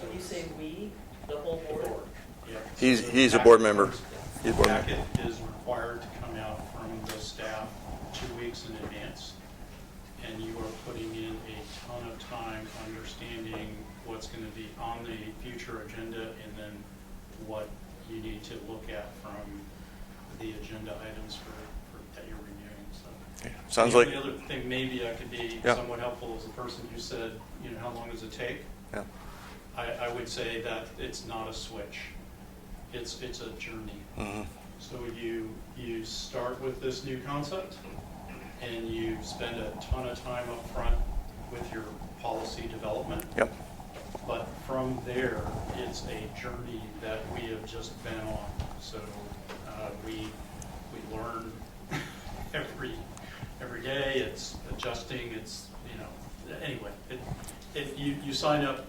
When you say we, the whole The board? board, yeah. He's So a board the member. packet- He's a The board member. packet is required to come out from the staff 2 weeks in advance, and you are putting in a ton of time understanding what's going to be on the future agenda and then what you need to look at from the agenda items that you're reviewing. So Sounds the like, only other thing maybe I could be Yeah. somewhat helpful is the person who said, how long does it take? yeah. I would say that it's not a switch. It's a journey. Mhm. So you start with this new concept, and you spend a ton of time up front with your policy development. Yep. But from there, it's a journey that we have just been on. So we learn every day. It's adjusting. It's, anyway. You sign up.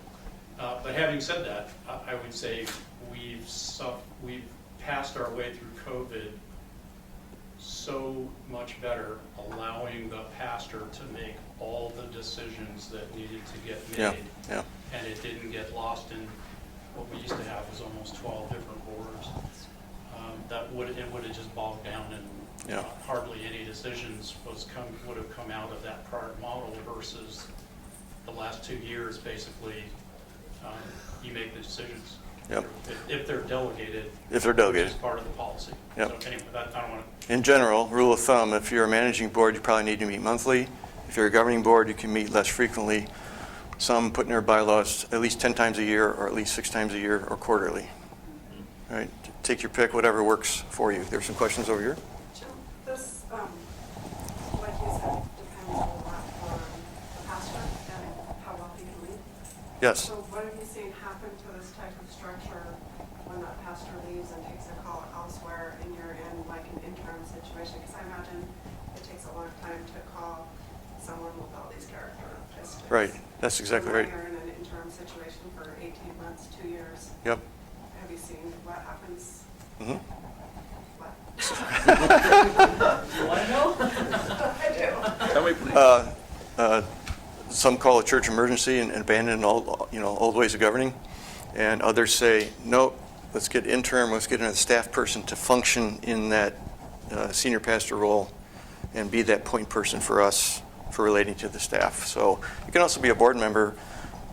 But having said that, I would say we've passed our way through COVID so much better, allowing the pastor to make all the decisions that needed to get made. Yeah, yeah. And it didn't get lost in what we used to have was almost 12 different boards. It would have just bogged down, and Yeah. hardly any decisions would have come out of that prior model versus the last 2 years. Basically, you make the decisions. Yep. If they're delegated. If they're delegated. Which is part of the policy. Yep. So anyway, I don't want to. In general, rule of thumb, if you're a managing board, you probably need to meet monthly. If you're a governing board, you can meet less frequently. Some put in their bylaws at least 10 times a year, or at least 6 times a year, or quarterly. All right, take your pick, whatever works for you. There's some questions over here. Jim, this, like you said, depends a lot on the pastor and how well he can lead. Yes. So what have you seen happen to this type of structure when that pastor leaves and takes a call elsewhere and you're in like an interim situation? Because I imagine it takes a long time to call someone with all these characteristics. Right, that's exactly So now right. you're in an interim situation for 18 months, 2 years. Yep. Have you seen what happens? Mhm. What? You want to know? I do. Tell me, please. Some call it church emergency and abandon all, old ways of governing. And others say, nope, let's get interim, let's get another staff person to function in that senior pastor role and be that point person for us for relating to the staff. So you can also be a board member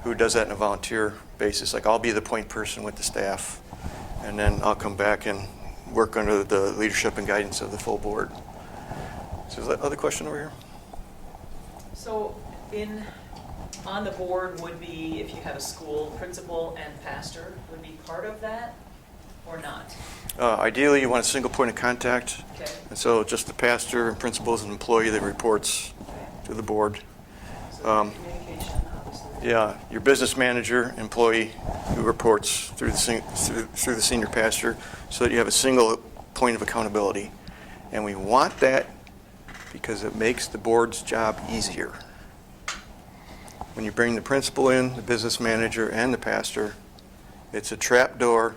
who does that on a volunteer basis. Like I'll be the point person with the staff, and then I'll come back and work under the leadership and guidance of the full board. So is that other question over here? So on the board would be, if you have a school principal and pastor, would be part of that or not? Ideally, you want a single point of contact. Okay. And so just the pastor and principal is an employee that reports to the board. So communication, obviously. Yeah, your business manager, employee who reports through the senior pastor, so that you have a single point of accountability. And we want that because it makes the board's job easier. When you bring the principal in, the business manager, and the pastor, it's a trap door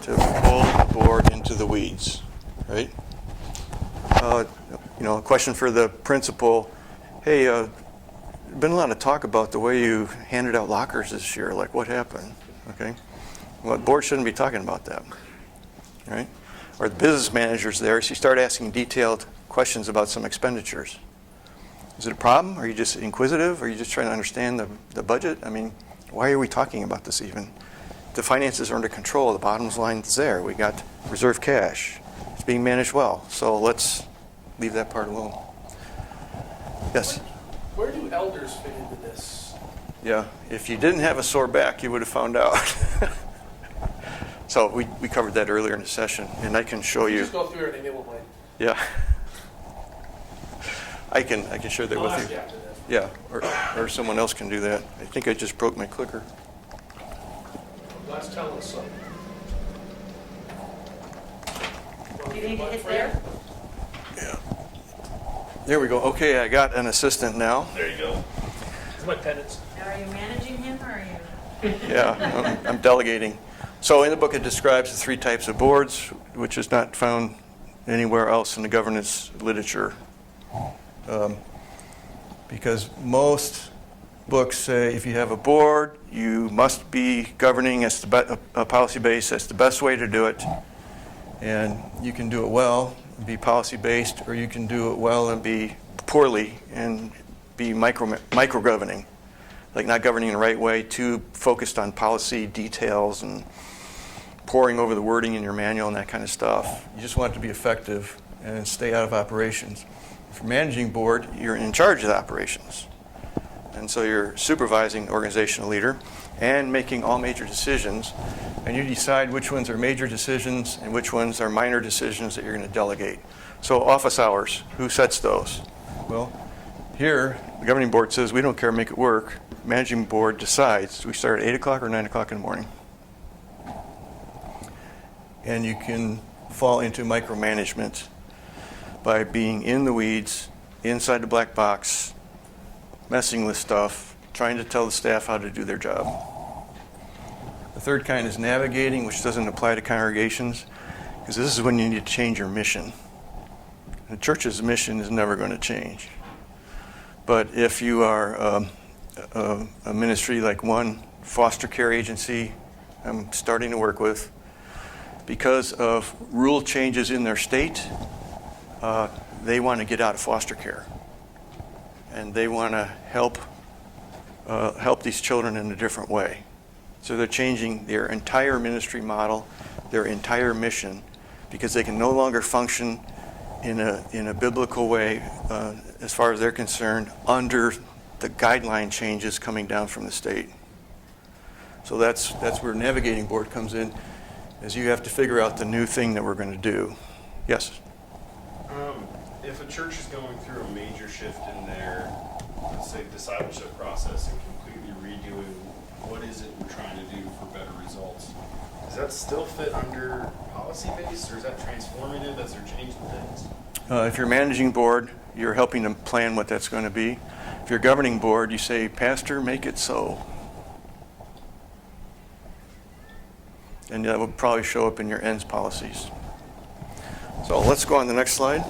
to pull the board into the weeds, right? A question for the principal. Hey, been a lot of talk about the way you handed out lockers this year. Like, what happened? Okay. Well, the board shouldn't be talking about that, right? Or the business manager's there, so you start asking detailed questions about some expenditures. Is it a problem? Are you just inquisitive? Are you just trying to understand the budget? I mean, why are we talking about this even? The finances are under control. The bottom line is there. We got reserve cash. It's being managed well. So let's leave that part alone. Yes? Where do elders fit into this? Yeah. If you didn't have a sore back, you would have found out. So we covered that earlier in the session, and I can show you. Just go through it and maybe we'll like. Yeah. I can share that I'll with ask you. you after that. Yeah, or someone else can do that. I think I just broke my clicker. Let's tell us something. Do you need to hit there? Yeah. There we go. Okay, I got an assistant now. There you go. My penance. Now, are you managing him or are you? Yeah, I'm delegating. So in the book it describes the 3 types of boards, which is not found anywhere else in the governance literature. Because most books say if you have a board, you must be governing as a policy-based. That's the best way to do it. And you can do it well and be policy-based, or you can do it well and be poorly and be micro-governing, like not governing the right way, too focused on policy details and poring over the wording in your manual and that kind of stuff. You just want it to be effective and stay out of operations. For managing board, you're in charge of the operations. And so you're supervising the organizational leader and making all major decisions. And you decide which ones are major decisions and which ones are minor decisions that you're going to delegate. So office hours, who sets those? Well, here, the governing board says, we don't care, make it work. Managing board decides, do we start at 8 o'clock or 9 o'clock in the morning? And you can fall into micromanagement by being in the weeds, inside the black box, messing with stuff, trying to tell the staff how to do their job. The third kind is navigating, which doesn't apply to congregations, because this is when you need to change your mission. The church's mission is never going to change. But if you are a ministry like one foster care agency I'm starting to work with, because of rule changes in their state, they want to get out of foster care. And they want to help these children in a different way. So they're changing their entire ministry model, their entire mission, because they can no longer function in a biblical way, as far as they're concerned, under the guideline changes coming down from the state. So that's where navigating board comes in, is you have to figure out the new thing that we're going to do. Yes? If a church is going through a major shift in their, let's say, discipleship process and completely redoing what is it we're trying to do for better results, does that still fit under policy-based, or is that transformative as they're changing things? If you're managing board, you're helping them plan what that's going to be. If you're governing board, you say, Pastor, make it so. And that will probably show up in your ends policies. So let's go on to the next slide.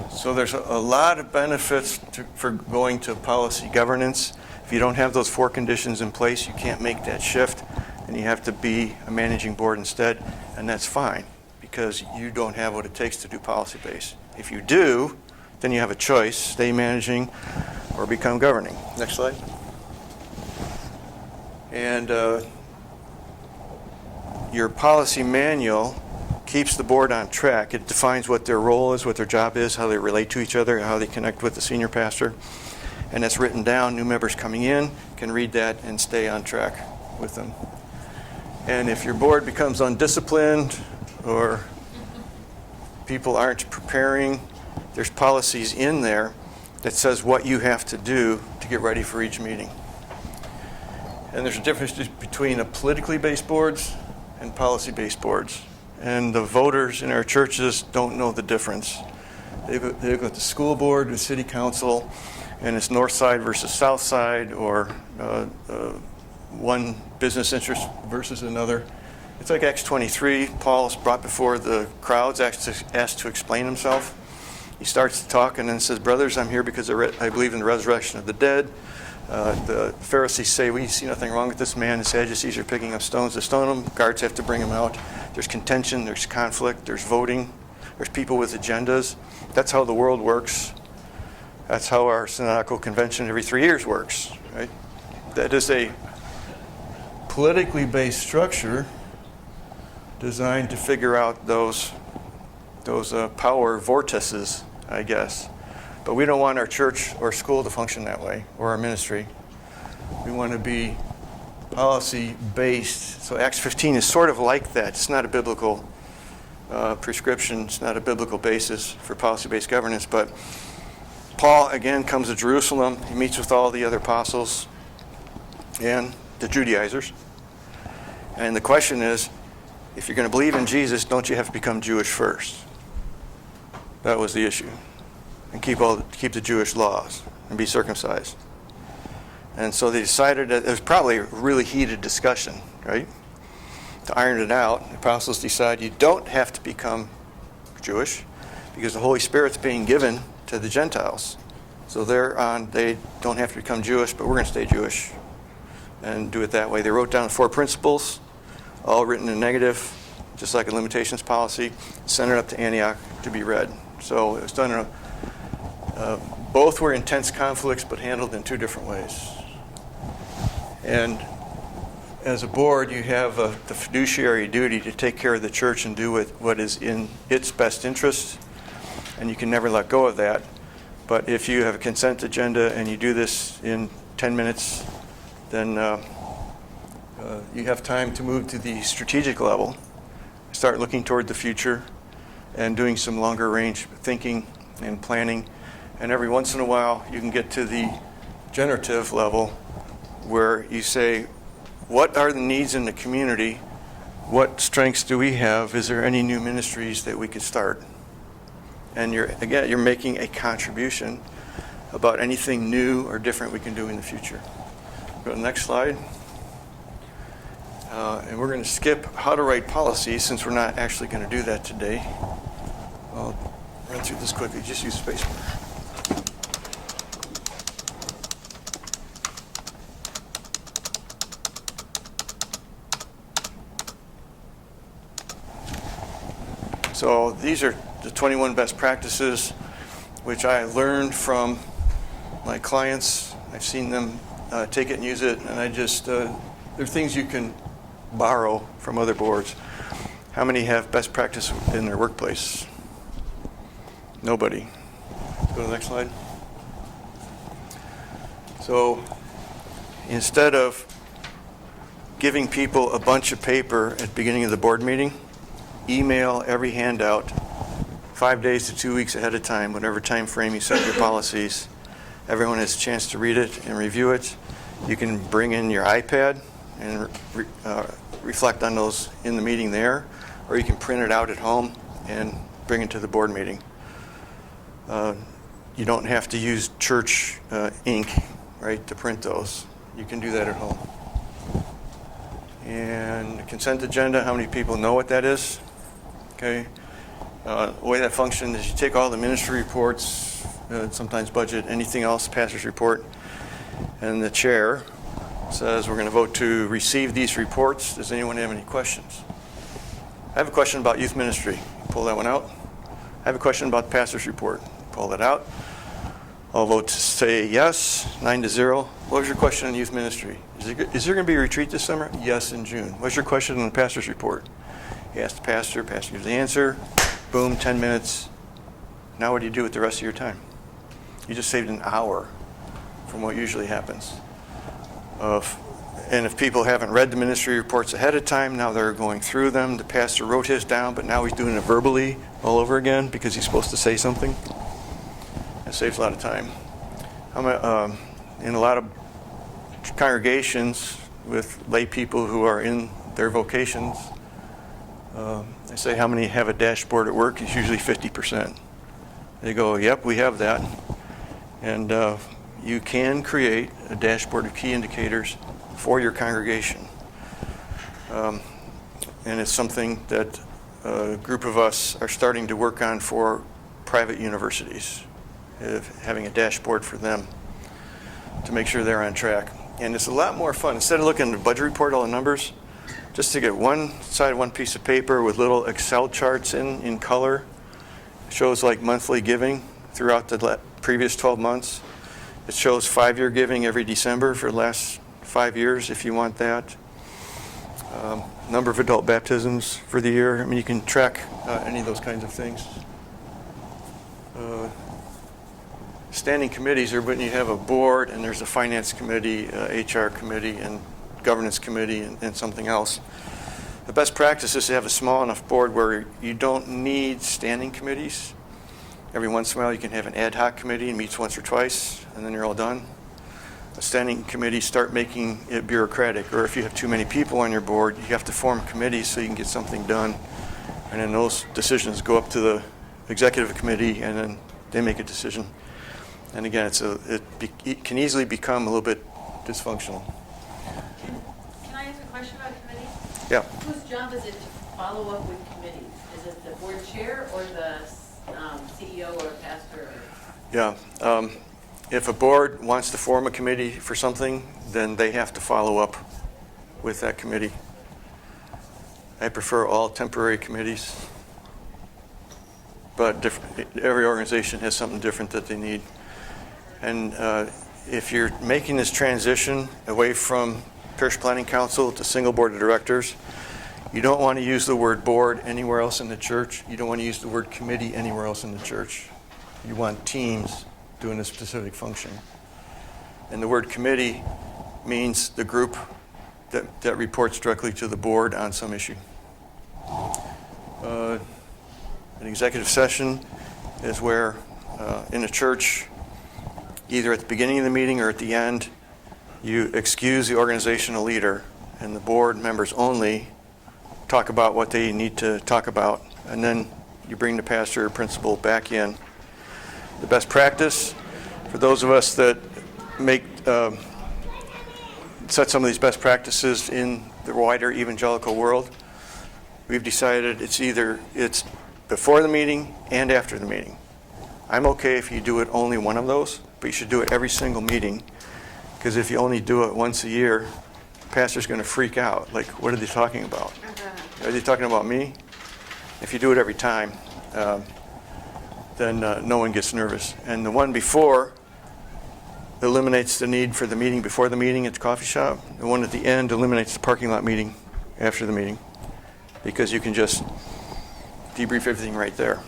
So there's a lot of benefits for going to policy governance. If you don't have those 4 conditions in place, you can't make that shift, and you have to be a managing board instead, and that's fine, because you don't have what it takes to do policy-based. If you do, then you have a choice, stay managing or become governing. Next slide. And your policy manual keeps the board on track. It defines what their role is, what their job is, how they relate to each other, how they connect with the senior pastor. And that's written down. New members coming in can read that and stay on track with them. And if your board becomes undisciplined or people aren't preparing, there's policies in there that says what you have to do to get ready for each meeting. And there's a difference between a politically based boards and policy-based boards. And the voters in our churches don't know the difference. They've got the school board, the city council, and it's north side versus south side, or one business interest versus another. It's like Acts 23. Paul's brought before the crowds, asked to explain himself. He starts to talk and then says, brothers, I'm here because I believe in the resurrection of the dead. The Pharisees say, we see nothing wrong with this man. The Sadducees are picking up stones to stone him. Guards have to bring him out. There's contention, there's conflict, there's voting, there's people with agendas. That's how the world works. That's how our synodical convention every 3 years works, right? That is a politically based structure designed to figure out those power vortices, I guess. But we don't want our church or school to function that way, or our ministry. We want to be policy-based. So Acts 15 is sort of like that. It's not a biblical prescription. It's not a biblical basis for policy-based governance. But Paul, again, comes to Jerusalem. He meets with all the other apostles and the Judaizers. And the question is, if you're going to believe in Jesus, don't you have to become Jewish first? That was the issue. And keep the Jewish laws and be circumcised. And so they decided that it was probably a really heated discussion, right? To iron it out, the apostles decide you don't have to become Jewish because the Holy Spirit's being given to the Gentiles. So they don't have to become Jewish, but we're going to stay Jewish and do it that way. They wrote down 4 principles, all written in negative, just like a limitations policy, sent it up to Antioch to be read. So it was done in both were intense conflicts, but handled in 2 different ways. And as a board, you have the fiduciary duty to take care of the church and do what is in its best interest, and you can never let go of that. But if you have a consent agenda and you do this in 10 minutes, then you have time to move to the strategic level, start looking toward the future, and doing some longer range thinking and planning. And every once in a while, you can get to the generative level where you say, what are the needs in the community? What strengths do we have? Is there any new ministries that we could start? And you're making a contribution about anything new or different we can do in the future. Go to the next slide. And we're going to skip how to write policies since we're not actually going to do that today. I'll run through this quickly. Just use spacebar. So these are the 21 best practices, which I learned from my clients. I've seen them take it and use it, and they're things you can borrow from other boards. How many have best practice in their workplace? Nobody. Go to the next slide. So instead of giving people a bunch of paper at the beginning of the board meeting, email every handout 5 days to 2 weeks ahead of time, whatever time frame you set your policies. Everyone has a chance to read it and review it. You can bring in your iPad and reflect on those in the meeting there, or you can print it out at home and bring it to the board meeting. You don't have to use church ink, right, to print those. You can do that at home. And the consent agenda, how many people know what that is? Okay. The way that functions is you take all the ministry reports, sometimes budget, anything else, pastor's report, and the chair says we're going to vote to receive these reports. Does anyone have any questions? I have a question about youth ministry. Pull that one out. I have a question about the pastor's report. Pull that out. I'll vote to say yes, 9-0. What was your question on youth ministry? Is there going to be a retreat this summer? Yes, in June. What's your question on the pastor's report? You ask the pastor gives the answer. Boom, 10 minutes. Now what do you do with the rest of your time? You just saved an hour from what usually happens. And if people haven't read the ministry reports ahead of time, now they're going through them. The pastor wrote his down, but now he's doing it verbally all over again because he's supposed to say something. That saves a lot of time. In a lot of congregations with lay people who are in their vocations, I say how many have a dashboard at work? It's usually 50%. They go, yep, we have that. And you can create a dashboard of key indicators for your congregation. And it's something that a group of us are starting to work on for private universities, having a dashboard for them to make sure they're on track. And it's a lot more fun. Instead of looking at the budget report, all the numbers, just to get one piece of paper with little Excel charts in color. It shows like monthly giving throughout the previous 12 months. It shows 5-year giving every December for the last 5 years if you want that. Number of adult baptisms for the year. I mean, you can track any of those kinds of things. Standing committees are when you have a board and there's a finance committee, HR committee, and governance committee, and something else. The best practice is to have a small enough board where you don't need standing committees. Every once in a while you can have an ad hoc committee and meets once or twice, and then you're all done. A standing committee, start making it bureaucratic, or if you have too many people on your board, you have to form committees so you can get something done. And then those decisions go up to the executive committee, and then they make a decision. And again, it can easily become a little bit dysfunctional. Can I ask a question about committees? Yeah. Whose job is it to follow up with committees? Is it the board chair or the CEO or pastor? Yeah. If a board wants to form a committee for something, then they have to follow up with that committee. I prefer all temporary committees, but every organization has something different that they need. And if you're making this transition away from Parish Planning Council to single board of directors, you don't want to use the word board anywhere else in the church. You don't want to use the word committee anywhere else in the church. You want teams doing a specific function. And the word committee means the group that reports directly to the board on some issue. An executive session is where, in a church, either at the beginning of the meeting or at the end, you excuse the organizational leader, and the board members only talk about what they need to talk about, and then you bring the pastor or principal back in. The best practice for those of us that set some of these best practices in the wider evangelical world, we've decided it's before the meeting and after the meeting. I'm okay if you do it only one of those, but you should do it every single meeting, because if you only do it once a year, the pastor's going to freak out. Like, what are they talking about? Are they talking about me? If you do it every time, then no one gets nervous. And the one before eliminates the need for the meeting before the meeting at the coffee shop. The one at the end eliminates the parking lot meeting after the meeting, because you can just debrief everything right there.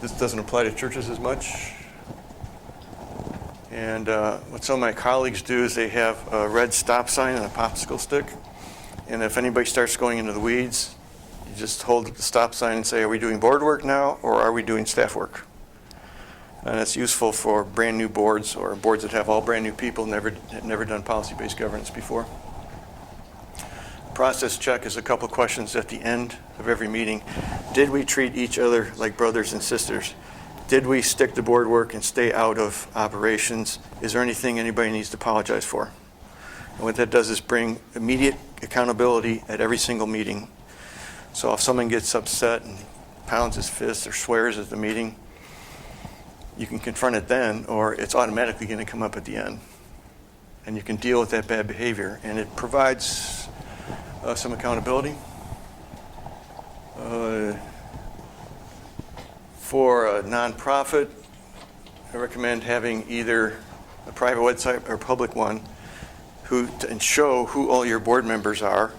This doesn't apply to churches as much. And what some of my colleagues do is they have a red stop sign and a popsicle stick. And if anybody starts going into the weeds, you just hold the stop sign and say, are we doing board work now, or are we doing staff work? And it's useful for brand new boards or boards that have all brand new people, never done policy-based governance before. Process check is a couple questions at the end of every meeting. Did we treat each other like brothers and sisters? Did we stick to board work and stay out of operations? Is there anything anybody needs to apologize for? And what that does is bring immediate accountability at every single meeting. So if someone gets upset and pounds his fist or swears at the meeting, you can confront it then, or it's automatically going to come up at the end. And you can deal with that bad behavior, and it provides some accountability. For a nonprofit, I recommend having either a private website or a public one and show who all your board members are,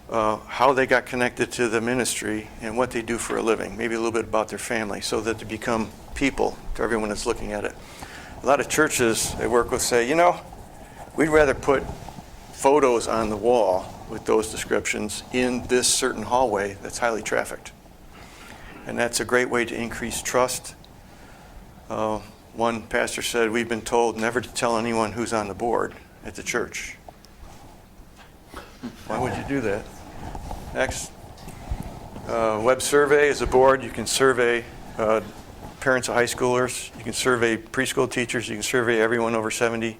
how they got connected to the ministry, and what they do for a living, maybe a little bit about their family, so that they become people to everyone that's looking at it. A lot of churches I work with say, we'd rather put photos on the wall with those descriptions in this certain hallway that's highly trafficked. And that's a great way to increase trust. One pastor said, we've been told never to tell anyone who's on the board at the church. Why would you do that? Next. Web survey is a board. You can survey parents of high schoolers. You can survey preschool teachers. You can survey everyone over 70.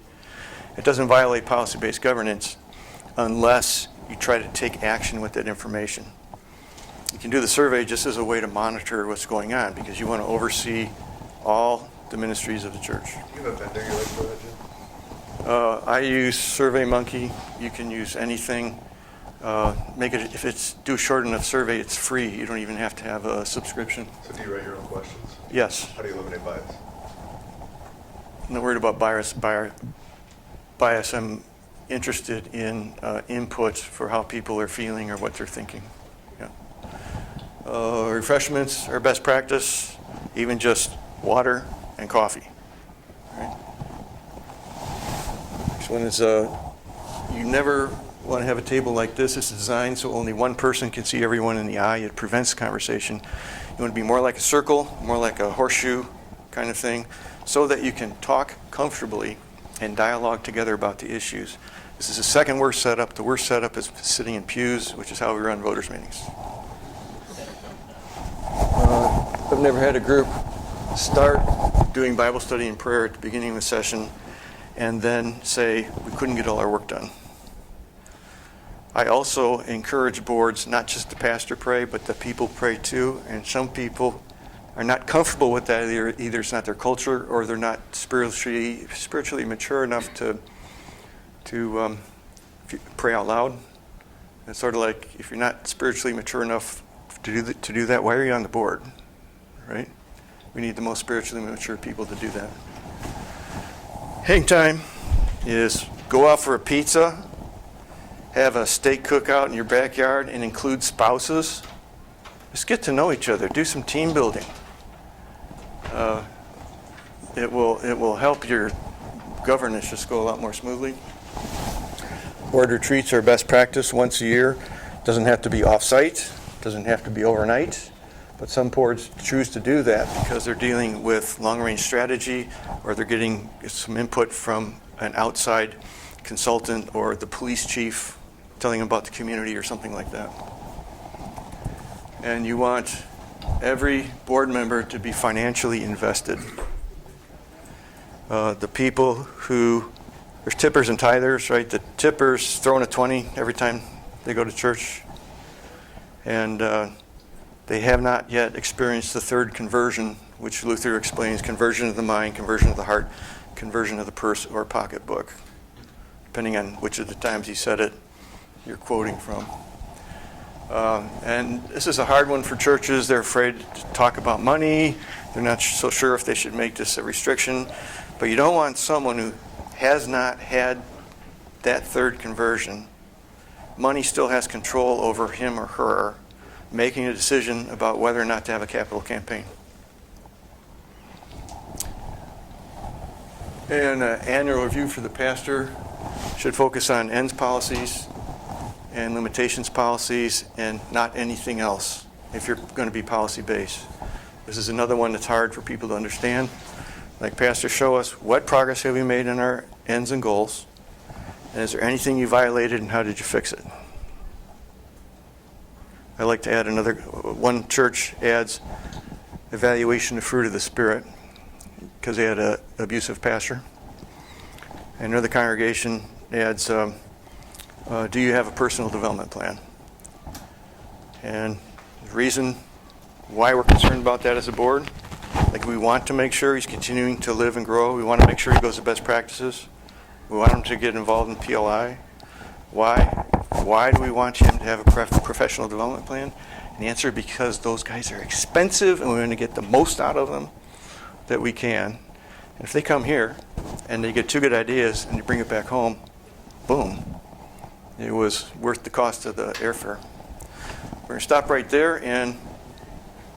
It doesn't violate policy-based governance unless you try to take action with that information. You can do the survey just as a way to monitor what's going on, because you want to oversee all the ministries of the church. Do you have a vendor you like for that, Jim? I use SurveyMonkey. You can use anything. If it's do a short enough survey, it's free. You don't even have to have a subscription. So do you write your own questions? Yes. How do you eliminate bias? I'm not worried about bias. I'm interested in input for how people are feeling or what they're thinking. Yeah. Refreshments are best practice, even just water and coffee. Right? Next one is you never want to have a table like this. It's designed so only one person can see everyone in the eye. It prevents conversation. You want to be more like a circle, more like a horseshoe kind of thing, so that you can talk comfortably and dialogue together about the issues. This is the second worst setup. The worst setup is sitting in pews, which is how we run voters' meetings. I've never had a group start doing Bible study and prayer at the beginning of a session and then say, we couldn't get all our work done. I also encourage boards not just the pastor pray, but the people pray too. And some people are not comfortable with that. Either it's not their culture, or they're not spiritually mature enough to pray out loud. It's sort of like, if you're not spiritually mature enough to do that, why are you on the board? Right? We need the most spiritually mature people to do that. Hang time is go out for a pizza, have a steak cookout in your backyard, and include spouses. Just get to know each other. Do some team building. It will help your governance just go a lot more smoothly. Board retreats are best practice once a year. Doesn't have to be off-site. Doesn't have to be overnight, but some boards choose to do that because they're dealing with long-range strategy, or they're getting some input from an outside consultant or the police chief telling them about the community or something like that. And you want every board member to be financially invested. The people who, there's tippers and tithers, right? The tippers throwing a 20 every time they go to church. And they have not yet experienced the third conversion, which Luther explains: conversion of the mind, conversion of the heart, conversion of the purse or pocketbook, depending on which of the times he said it you're quoting from. And this is a hard one for churches. They're afraid to talk about money. They're not so sure if they should make this a restriction. But you don't want someone who has not had that third conversion. Money still has control over him or her, making a decision about whether or not to have a capital campaign. And an annual review for the pastor should focus on ends policies and limitations policies and not anything else if you're going to be policy-based. This is another one that's hard for people to understand. Like pastors, show us what progress have we made in our ends and goals, and is there anything you violated and how did you fix it? I like to add another, one church adds evaluation of fruit of the Spirit because they had an abusive pastor. Another congregation adds, do you have a personal development plan? And the reason why we're concerned about that as a board, like we want to make sure he's continuing to live and grow. We want to make sure he goes to best practices. We want him to get involved in PLI. Why? Why do we want him to have a professional development plan? And the answer, because those guys are expensive and we're going to get the most out of them that we can. And if they come here and they get 2 good ideas and you bring it back home, boom, it was worth the cost of the airfare. We're going to stop right there, and